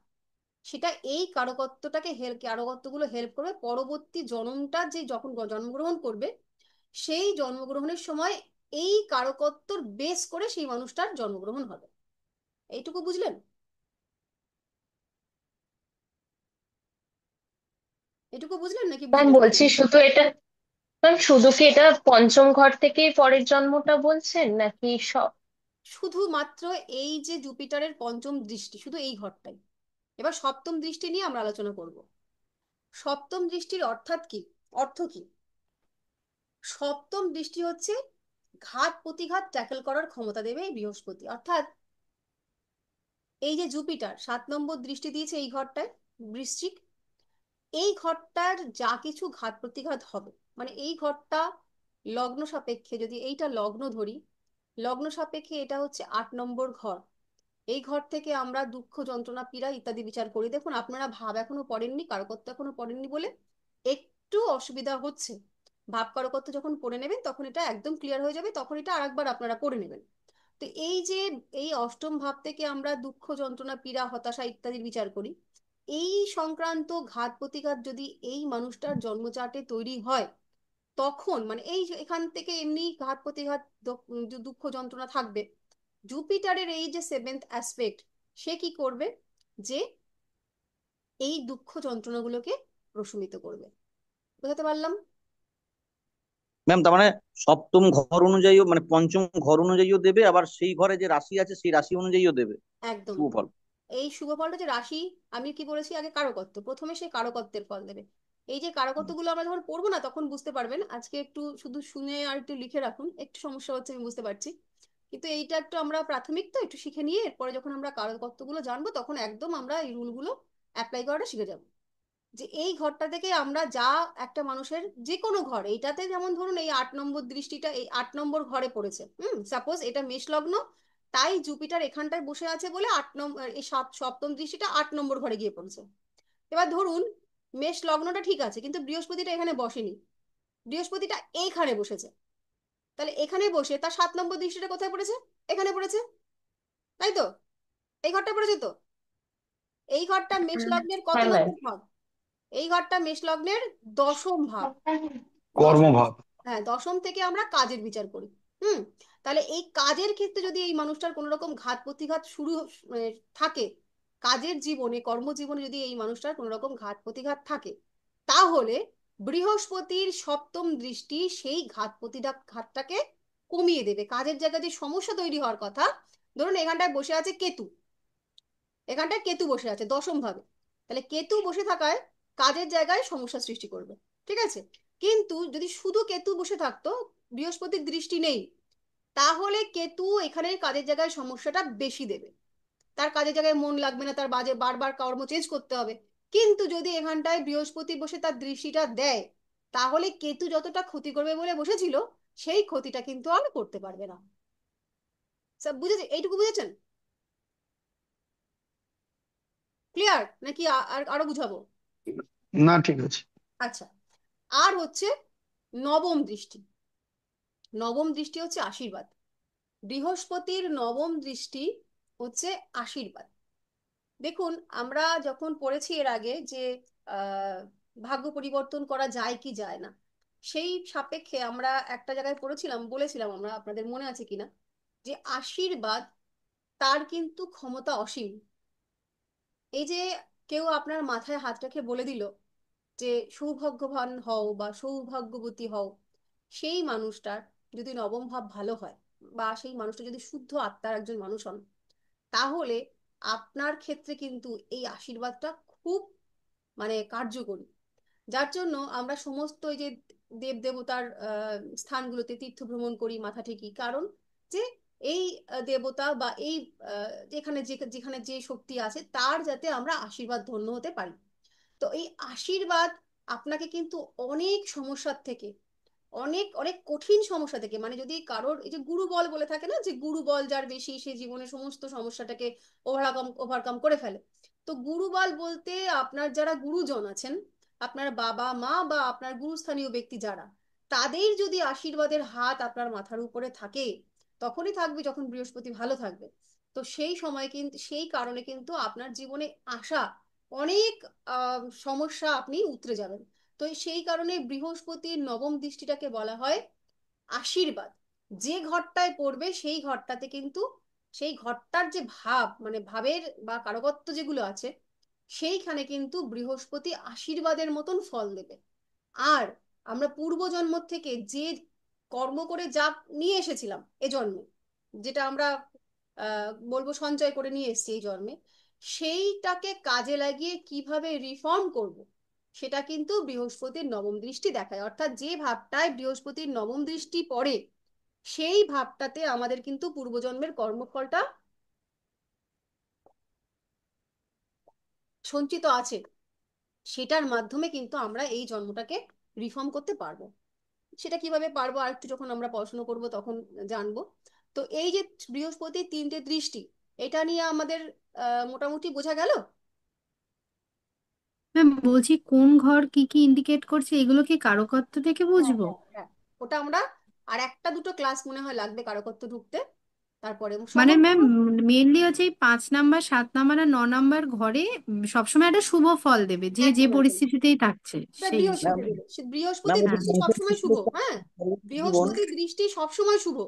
সেটা এই কারকত্বগুলো হেল্প করবে পরবর্তী জন্মটা, যে যখন জন্মগ্রহণ করবে সেই জন্মগ্রহণের সময় এই কারকত্বর বেস করে সেই মানুষটার জন্মগ্রহণ হবে। এইটুকু বুঝলেন? এটুকু বুঝলেন নাকি ম্যাম বুঝলেন? বলছি শুধু এটা, ম্যাম শুধু কি এটা পঞ্চম ঘর থেকেই পরের জন্মটা বলছেন নাকি সব? শুধুমাত্র এই যে জুপিটারের পঞ্চম দৃষ্টি, শুধু এই ঘরটাই। এবার সপ্তম দৃষ্টি নিয়ে আমরা আলোচনা করব। সপ্তম দৃষ্টির অর্থাৎ কি, অর্থ কি? সপ্তম দৃষ্টি হচ্ছে ঘাত প্রতিঘাত ট্যাকেল করার ক্ষমতা দেবে এই বৃহস্পতি। অর্থাৎ এই যে জুপিটার 7 নম্বর দৃষ্টি দিয়েছে এই ঘরটায়, বৃশ্চিক, এই ঘরটার যা কিছু ঘাত প্রতিঘাত হবে, মানে এই ঘরটা লগ্ন সাপেক্ষে, যদি এইটা লগ্ন ধরি, লগ্ন সাপেক্ষে এটা হচ্ছে 8 নম্বর ঘর। এই ঘর থেকে আমরা দুঃখ, যন্ত্রণা, পীড়া ইত্যাদি বিচার করি। দেখুন আপনারা ভাব এখনো পড়েননি, কারকত্ব এখনো পড়েননি বলে একটু অসুবিধা হচ্ছে। ভাব কারকত্ব যখন পড়ে নেবেন তখন এটা একদম ক্লিয়ার হয়ে যাবে, তখন এটা আরেকবার আপনারা পড়ে নেবেন। তো এই যে এই অষ্টম ভাব থেকে আমরা দুঃখ, যন্ত্রণা, পীড়া, হতাশা ইত্যাদির বিচার করি, এই সংক্রান্ত ঘাত প্রতিঘাত যদি এই মানুষটার জন্মচার্টে তৈরি হয়, তখন মানে এই যে এখান থেকে এমনি ঘাত প্রতিঘাত, দুঃখ যন্ত্রণা থাকবে। জুপিটারের এই যে 7th অ্যাসপেক্ট, সে কি করবে? যে এই দুঃখ যন্ত্রণাগুলোকে প্রশমিত করবে। বুঝতে পারলাম? ম্যাম তার মানে সপ্তম ঘর অনুযায়ীও মানে পঞ্চম ঘর অনুযায়ীও দেবে, আবার সেই ঘরে যে রাশি আছে সেই রাশি অনুযায়ীও দেবে একদম। শুভ ফল। এই শুভ ফলটা যে রাশি, আমি কি বলেছি আগে? কারকত্ব, প্রথমে সে কারকত্বের ফল দেবে। এই যে কারকত্বগুলো আমরা যখন পড়বো না তখন বুঝতে পারবেন। আজকে একটু শুধু শুনে আর একটু লিখে রাখুন, একটু সমস্যা হচ্ছে আমি বুঝতে পারছি, কিন্তু এইটা একটু আমরা প্রাথমিক তো একটু শিখে নিয়ে এরপরে যখন আমরা কারকত্বগুলো জানবো তখন একদম আমরা এই রুলগুলো অ্যাপ্লাই করাটা শিখে যাবো। যে এই ঘরটা থেকে আমরা যা একটা মানুষের যে কোনো ঘর, এইটাতে যেমন ধরুন এই 8 নম্বর দৃষ্টিটা এই 8 নম্বর ঘরে পড়েছে, সাপোজ এটা মেষ লগ্ন, তাই জুপিটার এখানটায় বসে আছে বলে 8 নম্বর এই সপ্তম দৃষ্টিটা 8 নম্বর ঘরে গিয়ে পড়েছে। এবার ধরুন মেষ লগ্নটা ঠিক আছে কিন্তু বৃহস্পতিটা এখানে বসেনি, বৃহস্পতিটা এইখানে বসেছে, তাহলে এখানে বসে তার 7 নম্বর দৃষ্টিটা কোথায় পড়েছে? এখানে পড়েছে, তাই তো? এই ঘরটা পড়েছে তো। এই ঘরটা মেষ লগ্নের কত হ্যাঁ ম্যাম। নম্বর ভাব? এই ঘরটা মেষ লগ্নের 10ম ভাব। দশম, কর্মভাব। হ্যাঁ, দশম থেকে আমরা কাজের বিচার করি। হুম। তাহলে এই কাজের ক্ষেত্রে যদি এই মানুষটার কোনো রকম ঘাত প্রতিঘাত শুরু মানে থাকে, কাজের জীবনে, কর্মজীবনে যদি এই মানুষটার কোনো রকম ঘাত প্রতিঘাত থাকে, তাহলে বৃহস্পতির সপ্তম দৃষ্টি সেই ঘাতটাকে কমিয়ে দেবে। কাজের জায়গায় যে সমস্যা তৈরি হওয়ার কথা, ধরুন এখানটায় বসে আছে কেতু, এখানটায় কেতু বসে আছে 10ম ভাবে, তাহলে কেতু বসে থাকায় কাজের জায়গায় সমস্যা সৃষ্টি করবে। ঠিক আছে? কিন্তু যদি শুধু কেতু বসে থাকতো, বৃহস্পতির দৃষ্টি নেই, তাহলে কেতু এখানে কাজের জায়গায় সমস্যাটা বেশি দেবে, তার কাজের জায়গায় মন লাগবে না, তার বাজে বারবার কর্ম চেঞ্জ করতে হবে। কিন্তু যদি এখানটায় বৃহস্পতি বসে তার দৃষ্টিটা দেয়, তাহলে কেতু যতটা ক্ষতি করবে বলে বসেছিল সেই ক্ষতিটা কিন্তু আর করতে পারবে না। বুঝেছে? এইটুকু বুঝেছেন? ক্লিয়ার নাকি আর আরো বুঝাবো? না, ঠিক আছে। আচ্ছা, আর হচ্ছে নবম দৃষ্টি। নবম দৃষ্টি হচ্ছে আশীর্বাদ। বৃহস্পতির নবম দৃষ্টি হচ্ছে আশীর্বাদ। দেখুন, আমরা যখন পড়েছি এর আগে যে আহ ভাগ্য পরিবর্তন করা যায় কি যায় না, সেই সাপেক্ষে আমরা একটা জায়গায় পড়েছিলাম, বলেছিলাম আমরা, আপনাদের মনে আছে কিনা, যে আশীর্বাদ তার কিন্তু ক্ষমতা অসীম। এই যে কেউ আপনার মাথায় হাত রেখে বলে দিল যে সৌভাগ্যবান হও বা সৌভাগ্যবতী হও, সেই মানুষটার যদি নবম ভাব ভালো হয় বা সেই মানুষটা যদি শুদ্ধ আত্মার একজন মানুষ হন, তাহলে আপনার ক্ষেত্রে কিন্তু এই আশীর্বাদটা খুব মানে কার্যকরী। যার জন্য আমরা সমস্ত এই যে দেব দেবতার স্থানগুলোতে তীর্থ ভ্রমণ করি, মাথা ঠেকি, কারণ যে এই দেবতা বা এই যেখানে যেখানে যে শক্তি আছে তার যাতে আমরা আশীর্বাদ ধন্য হতে পারি। তো এই আশীর্বাদ আপনাকে কিন্তু অনেক সমস্যার থেকে, অনেক অনেক কঠিন সমস্যা থেকে, মানে যদি কারোর এই যে গুরু বল বলে থাকে না, যে গুরু বল যার বেশি সে জীবনে সমস্ত সমস্যাটাকে ওভারকাম ওভারকাম করে ফেলে। তো গুরু বল বলতে আপনার যারা গুরুজন আছেন, আপনার বাবা মা বা আপনার গুরুস্থানীয় ব্যক্তি যারা, তাদের যদি আশীর্বাদের হাত আপনার মাথার উপরে থাকে, তখনই থাকবে যখন বৃহস্পতি ভালো থাকবে। তো সেই সময় কিন্তু, সেই কারণে কিন্তু আপনার জীবনে আসা অনেক সমস্যা আপনি উতরে যাবেন। তো সেই কারণে বৃহস্পতির নবম দৃষ্টিটাকে বলা হয় আশীর্বাদ। যে ঘরটায় পড়বে সেই ঘরটাতে কিন্তু, সেই ঘরটার যে ভাব, মানে ভাবের বা কারকত্ব যেগুলো আছে, সেইখানে কিন্তু বৃহস্পতি আশীর্বাদের মতন ফল দেবে। আর আমরা পূর্বজন্ম থেকে যে কর্ম করে যা নিয়ে এসেছিলাম এ জন্মে, যেটা আমরা বলবো সঞ্চয় করে নিয়ে এসেছি এই জন্মে, সেইটাকে কাজে লাগিয়ে কিভাবে রিফর্ম করব, সেটা কিন্তু বৃহস্পতির নবম দৃষ্টি দেখায়। অর্থাৎ যে ভাবটায় বৃহস্পতির নবম দৃষ্টি পড়ে, সেই ভাবটাতে আমাদের কিন্তু পূর্বজন্মের কর্মফলটা সঞ্চিত আছে। সেটার মাধ্যমে কিন্তু আমরা এই জন্মটাকে রিফর্ম করতে পারবো। সেটা কিভাবে পারবো আর একটু যখন আমরা পড়াশোনা করব তখন জানবো। তো এই যে বৃহস্পতির তিনটে দৃষ্টি, এটা নিয়ে আমাদের মোটামুটি বোঝা গেল। ম্যাম বলছি কোন ঘর কি কি ইন্ডিকেট করছে এগুলো কি কারকত্ব থেকে হ্যাঁ, বুঝবো? হ্যাঁ, হ্যাঁ, ওটা আমরা আর একটা দুটো ক্লাস মনে হয় লাগবে কারকত্ব ঢুকতে, তারপরে মানে সমস্ত। ম্যাম মেনলি হচ্ছে এই 5 নাম্বার 7 নাম্বার আর 9 নাম্বার ঘরে সবসময় একটা শুভ ফল দেবে, যে যে একদম একদম, পরিস্থিতিতেই থাকছে এটা সেই ম্যাম, বৃহস্পতি হিসেবে। দেবে, ম্যাম বৃহস্পতির ওটা দৃষ্টি মানুষের সবসময় শুভ। ক্ষেত্রে হ্যাঁ, জীবন। বৃহস্পতির দৃষ্টি সবসময় শুভ।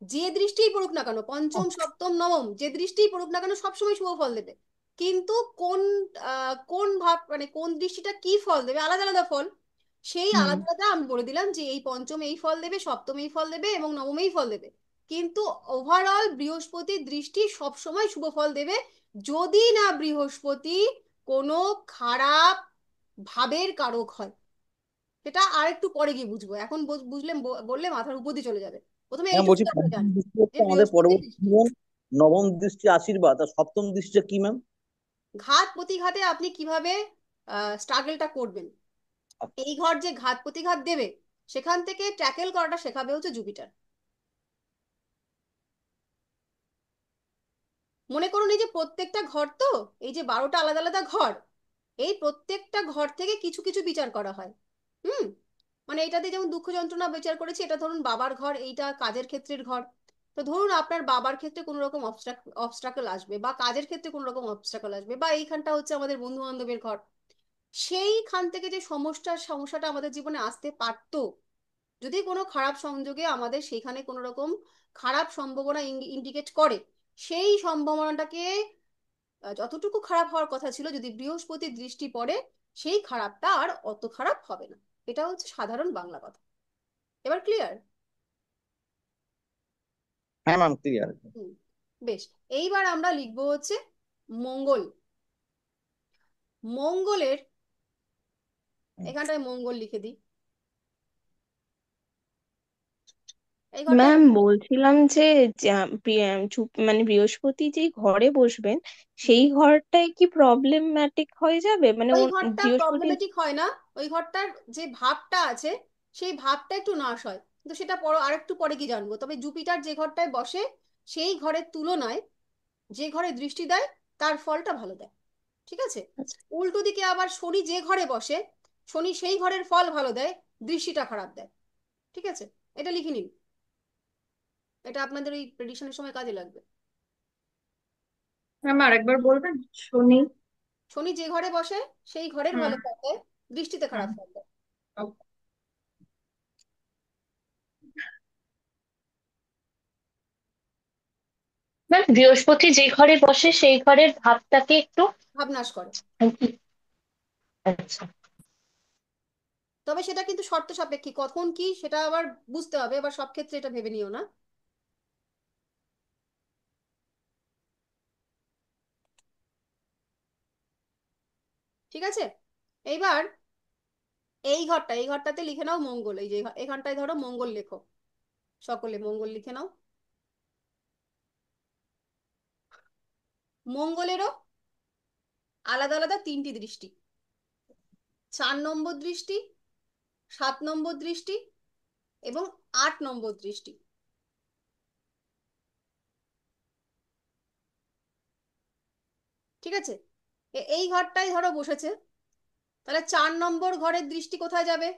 যে দৃষ্টিই পড়ুক না কেন, পঞ্চম সপ্তম নবম যে দৃষ্টিই পড়ুক না কেন, সবসময় শুভ ফল দেবে। কিন্তু কোন কোন ভাব, মানে কোন দৃষ্টিটা কি ফল দেবে, আলাদা আলাদা ফল, সেই হুম। আলাদা আলাদা আমি বলে দিলাম যে এই পঞ্চম এই ফল দেবে, সপ্তম এই ফল দেবে এবং নবম এই ফল দেবে। কিন্তু ওভারঅল বৃহস্পতির দৃষ্টি সবসময় শুভ ফল দেবে, যদি না বৃহস্পতি কোনো খারাপ ভাবের কারক হয়। সেটা আর একটু পরে গিয়ে বুঝবো, এখন বুঝলে বললে মাথার উপর দিয়ে চলে যাবে। প্রথমে ম্যাম এইটুকু বলছি আমরা পঞ্চম জানি দৃষ্টি যে হচ্ছে আমাদের বৃহস্পতির পরবর্তী দৃষ্টি। জীবন, নবম দৃষ্টি আশীর্বাদ, আর সপ্তম দৃষ্টিটা কি ম্যাম? ঘাত প্রতিঘাতে আপনি কিভাবে স্ট্রাগলটা করবেন, এই ঘর যে ঘাত প্রতিঘাত দেবে, সেখান থেকে ট্যাকেল করাটা শেখাবে হচ্ছে জুপিটার। মনে করুন এই যে প্রত্যেকটা ঘর, তো এই যে 12টা আলাদা আলাদা ঘর, এই প্রত্যেকটা ঘর থেকে কিছু কিছু বিচার করা হয়। হুম, মানে এটাতে যেমন দুঃখ যন্ত্রণা বিচার করেছি, এটা ধরুন বাবার ঘর, এইটা কাজের ক্ষেত্রের ঘর। তো ধরুন আপনার বাবার ক্ষেত্রে কোনো রকম অবস্ট্রাকল আসবে, বা কাজের ক্ষেত্রে কোনো রকম অবস্ট্রাকল আসবে, বা এইখানটা হচ্ছে আমাদের বন্ধু বান্ধবের ঘর। সেইখান থেকে যে সমস্যাটা আমাদের জীবনে আসতে পারতো, যদি কোনো খারাপ সংযোগে আমাদের সেখানে কোনো রকম খারাপ সম্ভাবনা ইন্ডিকেট করে, সেই সম্ভাবনাটাকে যতটুকু খারাপ হওয়ার কথা ছিল, যদি বৃহস্পতির দৃষ্টি পড়ে, সেই খারাপটা আর অত খারাপ হবে না। এটা হচ্ছে সাধারণ বাংলা কথা। এবার ক্লিয়ার? হ্যাঁ ম্যাম, ক্লিয়ার। হুম, বেশ। এইবার আমরা লিখবো হচ্ছে মঙ্গল। মঙ্গলের এখানটায় মঙ্গল লিখে দিই, এই ঘরটায়। ম্যাম বলছিলাম যে মানে বৃহস্পতি যে ঘরে বসবেন সেই ঘরটায় কি প্রবলেম্যাটিক হয়ে যাবে, মানে ওই ঘরটা বৃহস্পতি? প্রবলেমেটিক হয় না, ওই ঘরটার যে ভাবটা আছে সেই ভাবটা একটু নাশ হয়, কিন্তু সেটা পরে আরেকটু পরে কি জানবো। তবে জুপিটার যে ঘরটায় বসে সেই ঘরের তুলনায় যে ঘরে দৃষ্টি দেয় তার ফলটা ভালো দেয়। ঠিক আছে? উল্টো দিকে আবার শনি যে ঘরে বসে, শনি সেই ঘরের ফল ভালো দেয়, দৃষ্টিটা খারাপ দেয়। ঠিক আছে? এটা লিখে নিন, এটা আপনাদের এই প্রেডিকশনের সময় কাজে লাগবে। ম্যাম আরেকবার বলবেন? শনি। শনি যে ঘরে বসে সেই ঘরের হুম ভালো ফল দেয়, দৃষ্টিতে খারাপ হুম ফল দেয়। ওকে। ম্যাম বৃহস্পতি যে ঘরে বসে সেই ঘরের ভাবটাকে একটু ভাবনাশ করে। আচ্ছা। তবে সেটা কিন্তু শর্ত সাপেক্ষে, কখন কি সেটা আবার বুঝতে হবে, এবার সব ক্ষেত্রে এটা ভেবে নিও না। ঠিক আছে? এইবার এই ঘরটাতে লিখে নাও মঙ্গল। এই যে এখানটায় ধরো মঙ্গল লেখো, সকলে মঙ্গল লিখে নাও। মঙ্গলেরও আলাদা আলাদা তিনটি দৃষ্টি, 4 নম্বর দৃষ্টি, 7 নম্বর দৃষ্টি এবং 8 নম্বর দৃষ্টি। ঠিক আছে? এই ঘরটাই ধরো বসেছে, তাহলে 4 নম্বর ঘরের দৃষ্টি কোথায় যাবে?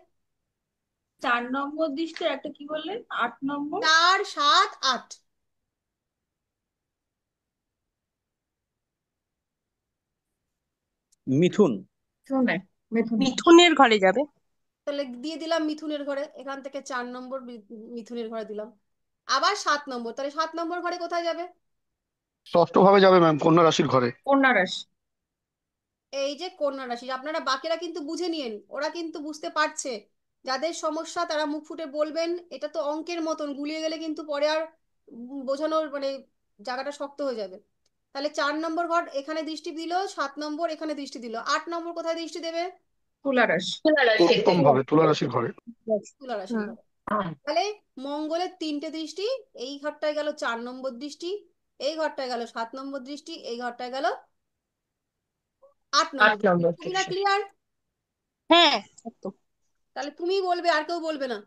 4 নম্বর দৃষ্টি, একটা কি বললেন? 8 নম্বর। 4, 7, 8। মিথুন। শুনে মিথুন। মিথুনের ঘরে যাবে। তাহলে দিয়ে দিলাম মিথুনের ঘরে, এখান থেকে 4 নম্বর মিথুনের ঘরে দিলাম। আবার 7 নম্বর, তাহলে 7 নম্বর ঘরে কোথায় যাবে? ষষ্ঠ ভাবে যাবে ম্যাম, কন্যা রাশির ঘরে। কন্যা রাশি। এই যে কন্যা রাশি। আপনারা বাকিরা কিন্তু বুঝে নিন, ওরা কিন্তু বুঝতে পারছে। যাদের সমস্যা তারা মুখ ফুটে বলবেন, এটা তো অঙ্কের মতন, গুলিয়ে গেলে কিন্তু পরে আর বোঝানোর মানে জায়গাটা শক্ত হয়ে যাবে। তাহলে 4 নম্বর ঘর এখানে দৃষ্টি দিল, 7 নম্বর এখানে দৃষ্টি দিল, 8 নম্বর কোথায় দৃষ্টি দেবে? তুলা রাশি। উত্তম ভাবে তুলা রাশির ঘরে। তুলা রাশির হুম ঘরে। তাহলে মঙ্গলের 3টে দৃষ্টি, এই ঘরটায় গেল 4 নম্বর দৃষ্টি, এই ঘরটায় গেল 7 নম্বর দৃষ্টি, এই ঘরটায় গেল 8 নম্বর দৃষ্টি। সুবিধা ক্লিয়ার? হ্যাঁ একদম। তাহলে তুমি বলবে, আর কেউ বলবে না।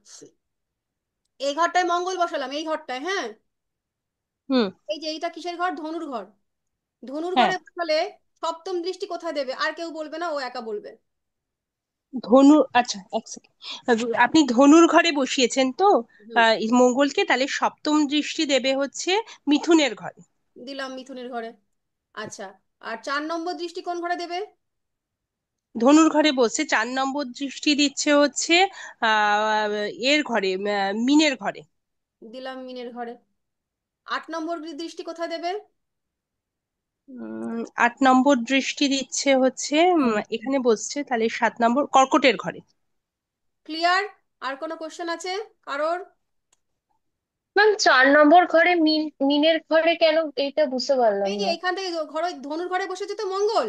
এই ঘরটায় মঙ্গল বসালাম, এই ঘরটায়, হ্যাঁ। হুম। এই যে এইটা কিসের ঘর? ধনুর ঘর। ধনুর হ্যাঁ, ঘরে বসালে সপ্তম দৃষ্টি কোথায় দেবে? আর কেউ বলবে না, ও একা বলবে। ধনু, আচ্ছা এক সেকেন্ড, আপনি ধনুর ঘরে বসিয়েছেন তো হুম, এই মঙ্গলকে, তাহলে সপ্তম দৃষ্টি দেবে হচ্ছে মিথুনের ঘরে। দিলাম মিথুনের ঘরে। আচ্ছা, আর 4 নম্বর দৃষ্টি কোন ঘরে দেবে? ধনুর ঘরে বসে 4 নম্বর দৃষ্টি দিচ্ছে হচ্ছে এর ঘরে, মিনের ঘরে। দিলাম মিনের ঘরে। 8 নম্বর দৃষ্টি কোথায় দেবে? 8 নম্বর দৃষ্টি দিচ্ছে হচ্ছে এখানে বসছে, তাহলে 7 নম্বর কর্কটের ঘরে। ক্লিয়ার? আর কোনো কোশ্চেন আছে কারোর? ম্যাম 4 নম্বর ঘরে মিনের ঘরে কেন, এইটা বুঝতে পারলাম এই যে না। এখান থেকে ঘর, ধনুর ঘরে বসেছে তো মঙ্গল,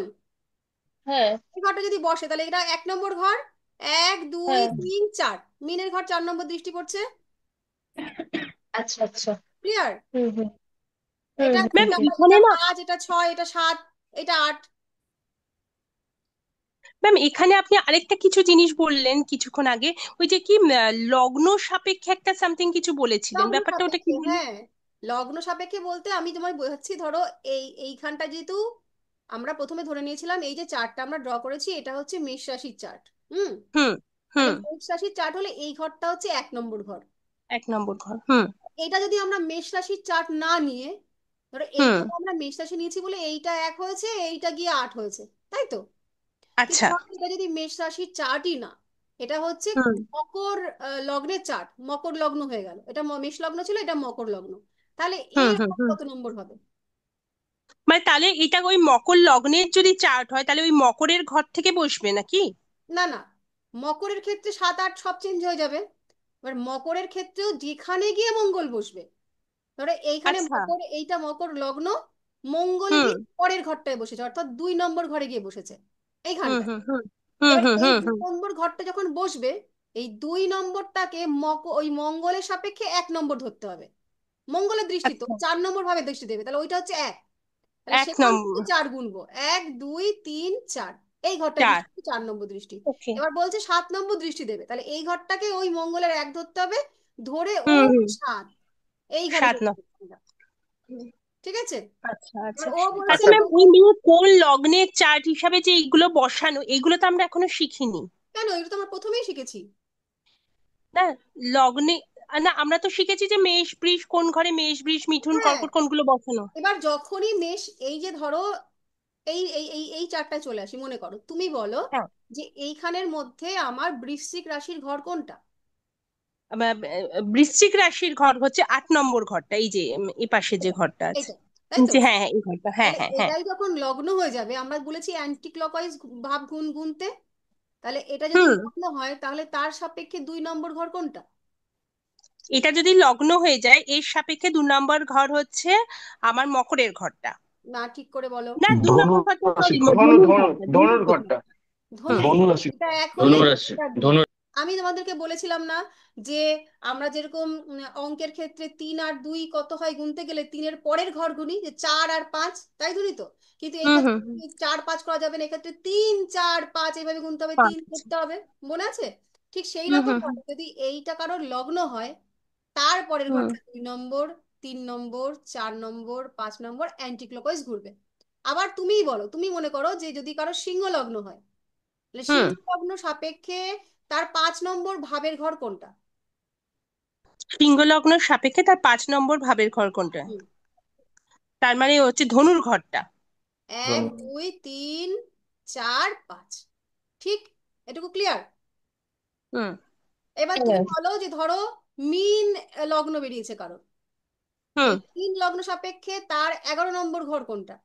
হ্যাঁ এই ঘরটা যদি বসে তাহলে এটা 1 নম্বর ঘর। 1, 2, হ্যাঁ 3, 4, মিনের ঘর 4 নম্বর দৃষ্টি পড়ছে। আচ্ছা আচ্ছা। ক্লিয়ার? হুম হুম হুম এটা হুম ম্যাম হুম। এখানে না, 5, এটা 6, এটা 7, এটা 8। ম্যাম এখানে আপনি আরেকটা কিছু জিনিস বললেন কিছুক্ষণ আগে, ওই যে কি লগ্ন সাপেক্ষে একটা সামথিং কিছু বলেছিলেন, লগ্ন ব্যাপারটা ওটা কি সাপেক্ষে, বলুন? হ্যাঁ। লগ্ন সাপেক্ষে বলতে আমি তোমায় বোঝাচ্ছি, ধরো এইখানটা যেহেতু আমরা প্রথমে ধরে নিয়েছিলাম এই যে চার্টটা আমরা ড্র করেছি এটা হচ্ছে মেষ রাশির চার্ট। হুম। হুম তাহলে হুম। মেষ রাশির চার্ট হলে এই ঘরটা হচ্ছে 1 নম্বর ঘর। 1 নম্বর ঘর, হুম এটা যদি আমরা মেষ রাশির চার্ট না নিয়ে, ধরো হুম। এইখানে আমরা মেষ রাশি নিয়েছি বলে এইটা 1 হয়েছে, এইটা গিয়ে 8 হয়েছে, তাই তো? কিন্তু আচ্ছা। ধরো এটা যদি মেষ রাশির চার্টই না, এটা হচ্ছে হুম মকর লগ্নের চার্ট, মকর লগ্ন হয়ে গেল, এটা মেষ লগ্ন ছিল, এটা মকর লগ্ন, তাহলে হুম এর হুম হুম। কত নম্বর হবে? মানে তাহলে এটা ওই মকর লগ্নের যদি চার্ট হয় তাহলে ওই মকরের ঘর থেকে বসবে নাকি? না না, মকরের ক্ষেত্রে 7, 8 সব চেঞ্জ হয়ে যাবে। এবার মকরের ক্ষেত্রেও যেখানে গিয়ে মঙ্গল বসবে, ধরো এইখানে আচ্ছা। মকর, এইটা মকর লগ্ন, মঙ্গল হুম গিয়ে পরের ঘরটায় বসেছে, অর্থাৎ 2 নম্বর ঘরে গিয়ে বসেছে হুম এইখানটায়। হুম হুম হুম এবার হুম এই হুম দুই হুম। নম্বর ঘরটা যখন বসবে, এই 2 নম্বরটাকে ওই মঙ্গলের সাপেক্ষে 1 নম্বর ধরতে হবে। মঙ্গলের দৃষ্টি তো আচ্ছা, 4 নম্বর ভাবে দৃষ্টি দেবে, তাহলে ওইটা হচ্ছে 1। তাহলে এক সেখান থেকে নম্বর 4 গুনবো, 1, 2, 3, 4, এই ঘরটা চার দৃষ্টি 4 নম্বর দৃষ্টি। ওকে। এবার বলছে 7 নম্বর দৃষ্টি দেবে, তাহলে এই ঘরটাকে ওই মঙ্গলের 1 ধরতে হবে, ধরে ও হুম হুম। 7 এই ঘরে 7 চলে নম্বর। যাবে। ঠিক আছে? আচ্ছা আচ্ছা এবার ও বলেছে আচ্ছা ম্যাম, এই মেয়ে কোন লগ্নের চার্ট হিসাবে যে এইগুলো বসানো, এগুলো তো আমরা এখনো শিখিনি। কেন, এটা তো আমরা প্রথমেই শিখেছি। না, লগ্নে না, আমরা তো শিখেছি যে মেষ বৃষ কোন ঘরে, মেষ বৃষ মিথুন হ্যাঁ, কর্কট কোনগুলো বসানো। এবার যখনই মেষ, এই যে ধরো এই এই এই এই চারটায় চলে আসি, মনে করো তুমি বলো হ্যাঁ, যে এইখানের মধ্যে আমার বৃশ্চিক রাশির ঘর কোনটা? বৃশ্চিক রাশির ঘর হচ্ছে 8 নম্বর ঘরটা, এই যে এই পাশে যে এটা, ঘরটা আছে। এইটা, তাই তো? যে হ্যাঁ হ্যাঁ, এই ঘরটা, হ্যাঁ তাহলে হ্যাঁ হ্যাঁ। এটাই যখন লগ্ন হয়ে যাবে, আমরা বলেছি অ্যান্টি ক্লকওয়াইজ ভাব গুনতে, তাহলে এটা যদি হুম। লগ্ন হয় তাহলে তার সাপেক্ষে 2 নম্বর ঘর কোনটা? এটা যদি লগ্ন হয়ে যায়, এর সাপেক্ষে 2 নম্বর ঘর হচ্ছে আমার মকরের ঘরটা। না, ঠিক করে বলো। না, দু ধনু নম্বর ঘরটা রাশি সরি, ঘর, ধনুর ঘরটা, ধনুর ধনুর ঘরটা। ঘরটা। হুম। ধনু, ধনু রাশি। এটা এক হলে ধনু রাশি, এটা দুই। ধনু। আমি তোমাদেরকে বলেছিলাম না যে আমরা যেরকম অঙ্কের ক্ষেত্রে 3 আর 2 কত হয় গুনতে গেলে 3-এর পরের ঘর গুনি, যে 4 আর 5, তাই গুনি তো? কিন্তু হুম এক্ষেত্রে হুম হুম। 4-5 করা যাবে না, এক্ষেত্রে 3-4-5 এইভাবে গুনতে হবে, 3 পাঁচ। করতে হবে। মনে আছে? ঠিক সেই হুম রকম হুম হুম ভাবে যদি এইটা কারোর লগ্ন হয়, তারপরের হুম ঘরটা 2 নম্বর, 3 নম্বর, 4 নম্বর, 5 নম্বর অ্যান্টি ক্লকওয়াইজ ঘুরবে। আবার তুমিই বলো, তুমি মনে করো যে যদি কারো সিংহ লগ্ন হয়, তাহলে হুম। সিংহ লগ্ন সাপেক্ষে তার 5 নম্বর ভাবের ঘর কোনটা? সিংহ লগ্ন সাপেক্ষে তার 5 নম্বর ভাবের ঘর কোনটা? হুম। তার মানে হচ্ছে ধনুর ঘরটা। এক, ধনু। 2, 3, 4, 5। ঠিক, এটুকু ক্লিয়ার? হুম। এবার তুমি বলো যে ধরো মীন লগ্ন বেরিয়েছে কারো, হুম। এই মীন লগ্ন সাপেক্ষে তার 11 নম্বর ঘর কোনটা?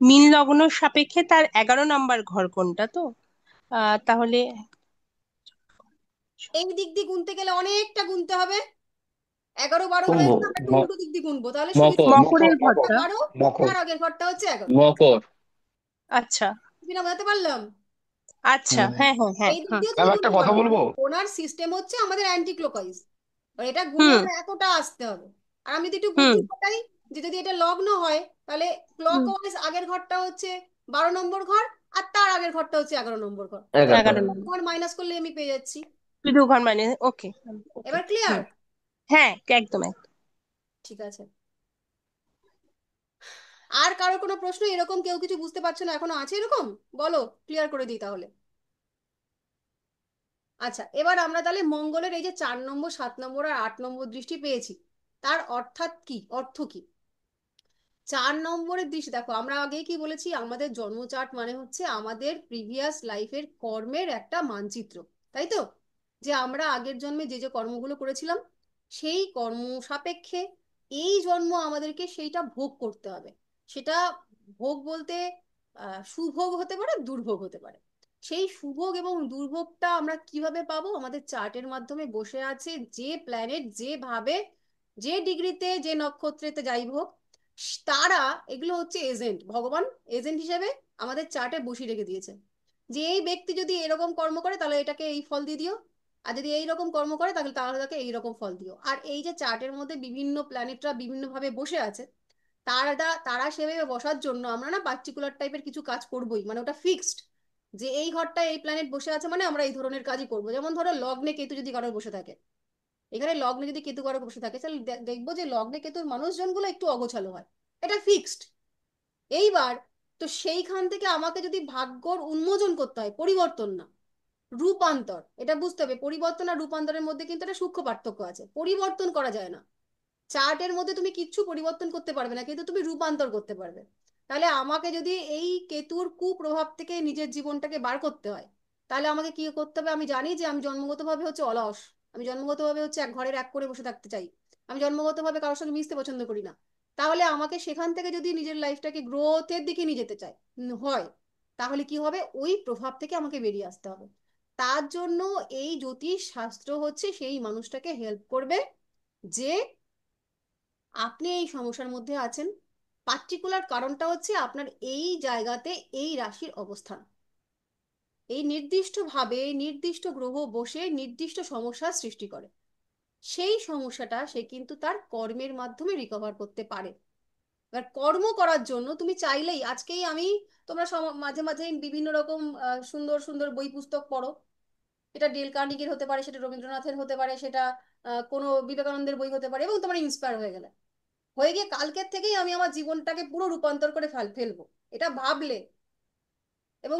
মীন লগ্ন সাপেক্ষে তার 11 নম্বর ঘর কোনটা তো? তাহলে এই দিক দিয়ে গুনতে গেলে অনেকটা গুনতে হবে, 11-12 কুম্ভ। হয়ে গেলে আমরা একটু ম- উল্টো দিক দিয়ে গুনবো, তাহলে সুবিধা মকর। হবে। মকরের মকর ঘরটা। 11, মকর। তার আগের ঘরটা হচ্ছে 11। মকর। আচ্ছা বিনা বোঝাতে পারলাম? আচ্ছা, হুম। হ্যাঁ হ্যাঁ হ্যাঁ, এই দিক হুম দিয়ে তুমি ম্যাম একটা গুনতে কথা পারো, বলবো? ওনার সিস্টেম হচ্ছে আমাদের অ্যান্টি ক্লকওয়াইজ, এটা গুনে হুম আমার এতটা আসতে হবে। আর আমি যদি একটু হুম বুদ্ধি খাটাই, যে যদি এটা লগ্ন হয়, তাহলে হুম। ক্লকওয়াইজ আগের ঘরটা হচ্ছে 12 নম্বর ঘর, আর তার আগের ঘরটা হচ্ছে 11 নম্বর ঘর, তাহলে 11। 11 নম্বর। ঘর মাইনাস করলে আমি পেয়ে যাচ্ছি। শুধু ঘর মানে ওকে। ওকে। এবার ক্লিয়ার? হুম। হ্যাঁ, একদম একদম। ঠিক আছে। আর কারো কোনো প্রশ্ন, এরকম কেউ কিছু বুঝতে পারছো না এখনো আছে এরকম? বলো, ক্লিয়ার করে দিই তাহলে। আচ্ছা, এবার আমরা তাহলে মঙ্গলের এই যে 4 নম্বর, 7 নম্বর আর 8 নম্বর দৃষ্টি পেয়েছি, তার অর্থাৎ কি, অর্থ কি? 4 নম্বরের দৃষ্টি দেখো, আমরা আগেই কি বলেছি, আমাদের জন্ম চার্ট মানে হচ্ছে আমাদের প্রিভিয়াস লাইফের কর্মের একটা মানচিত্র, তাই তো? যে আমরা আগের জন্মে যে যে কর্মগুলো করেছিলাম, সেই কর্ম সাপেক্ষে এই জন্ম আমাদেরকে সেইটা ভোগ করতে হবে। সেটা ভোগ বলতে সুভোগ হতে পারে, দুর্ভোগ হতে পারে। সেই সুভোগ এবং দুর্ভোগটা আমরা কিভাবে পাবো? আমাদের চার্টের মাধ্যমে বসে আছে যে প্ল্যানেট যেভাবে, যে ডিগ্রিতে, যে নক্ষত্রেতে, যাই হোক, তারা, এগুলো হচ্ছে এজেন্ট, ভগবান এজেন্ট হিসেবে আমাদের চার্টে বসিয়ে রেখে দিয়েছে, যে এই ব্যক্তি যদি এরকম কর্ম করে তাহলে এটাকে এই ফল দিয়ে দিও, আর যদি এই রকম কর্ম করে তাহলে তাহলে তাকে এই রকম ফল দিও। আর এই যে চার্টের মধ্যে বিভিন্ন প্ল্যানেটরা বিভিন্ন ভাবে বসে আছে, তারা সেভাবে বসার জন্য আমরা না পার্টিকুলার টাইপের কিছু কাজ করবোই, মানে ওটা ফিক্সড, যে এই ঘরটায় এই প্ল্যানেট বসে আছে মানে আমরা এই ধরনের কাজই করবো। যেমন ধরো লগ্নে কেতু যদি কারোর বসে থাকে, এখানে লগ্নে যদি কেতু কারো বসে থাকে, তাহলে দেখবো যে লগ্নে কেতুর মানুষজনগুলো একটু অগোছালো হয়, এটা ফিক্সড। এইবার তো সেইখান থেকে আমাকে যদি ভাগ্যর উন্মোচন করতে হয়, পরিবর্তন না, রূপান্তর, এটা বুঝতে হবে, পরিবর্তন আর রূপান্তরের মধ্যে কিন্তু একটা সূক্ষ্ম পার্থক্য আছে। পরিবর্তন করা যায় না, চার্টের মধ্যে তুমি কিচ্ছু পরিবর্তন করতে পারবে না, কিন্তু তুমি রূপান্তর করতে পারবে। তাহলে আমাকে যদি এই কেতুর কুপ্রভাব থেকে নিজের জীবনটাকে বার করতে হয়, তাহলে আমাকে কি করতে হবে? আমি জানি যে আমি জন্মগতভাবে হচ্ছে অলস, আমি জন্মগতভাবে হচ্ছে এক ঘরের এক করে বসে থাকতে চাই, আমি জন্মগতভাবে কারোর সঙ্গে মিশতে পছন্দ করি না। তাহলে আমাকে সেখান থেকে যদি নিজের লাইফটাকে গ্রোথের দিকে নিয়ে যেতে চাই হয়, তাহলে কি হবে? ওই প্রভাব থেকে আমাকে বেরিয়ে আসতে হবে। তার জন্য এই জ্যোতিষ শাস্ত্র হচ্ছে সেই মানুষটাকে হেল্প করবে, যে আপনি এই সমস্যার মধ্যে আছেন, পার্টিকুলার কারণটা হচ্ছে আপনার এই জায়গাতে এই রাশির অবস্থান, এই নির্দিষ্টভাবে নির্দিষ্ট গ্রহ বসে নির্দিষ্ট সমস্যার সৃষ্টি করে, সেই সমস্যাটা সে কিন্তু তার কর্মের মাধ্যমে রিকভার করতে পারে। এবার কর্ম করার জন্য তুমি চাইলেই, আজকেই আমি, তোমরা মাঝে মাঝে বিভিন্ন রকম সুন্দর সুন্দর বই পুস্তক পড়ো, এটা ডেল কার্নেগির হতে পারে, সেটা রবীন্দ্রনাথের হতে পারে, সেটা কোনো বিবেকানন্দের বই হতে পারে, এবং তোমরা ইন্সপায়ার হয়ে গেলে। হয়ে গিয়ে কালকের থেকেই আমি আমার জীবনটাকে পুরো রূপান্তর করে ফেলবো, এটা ভাবলে। এবং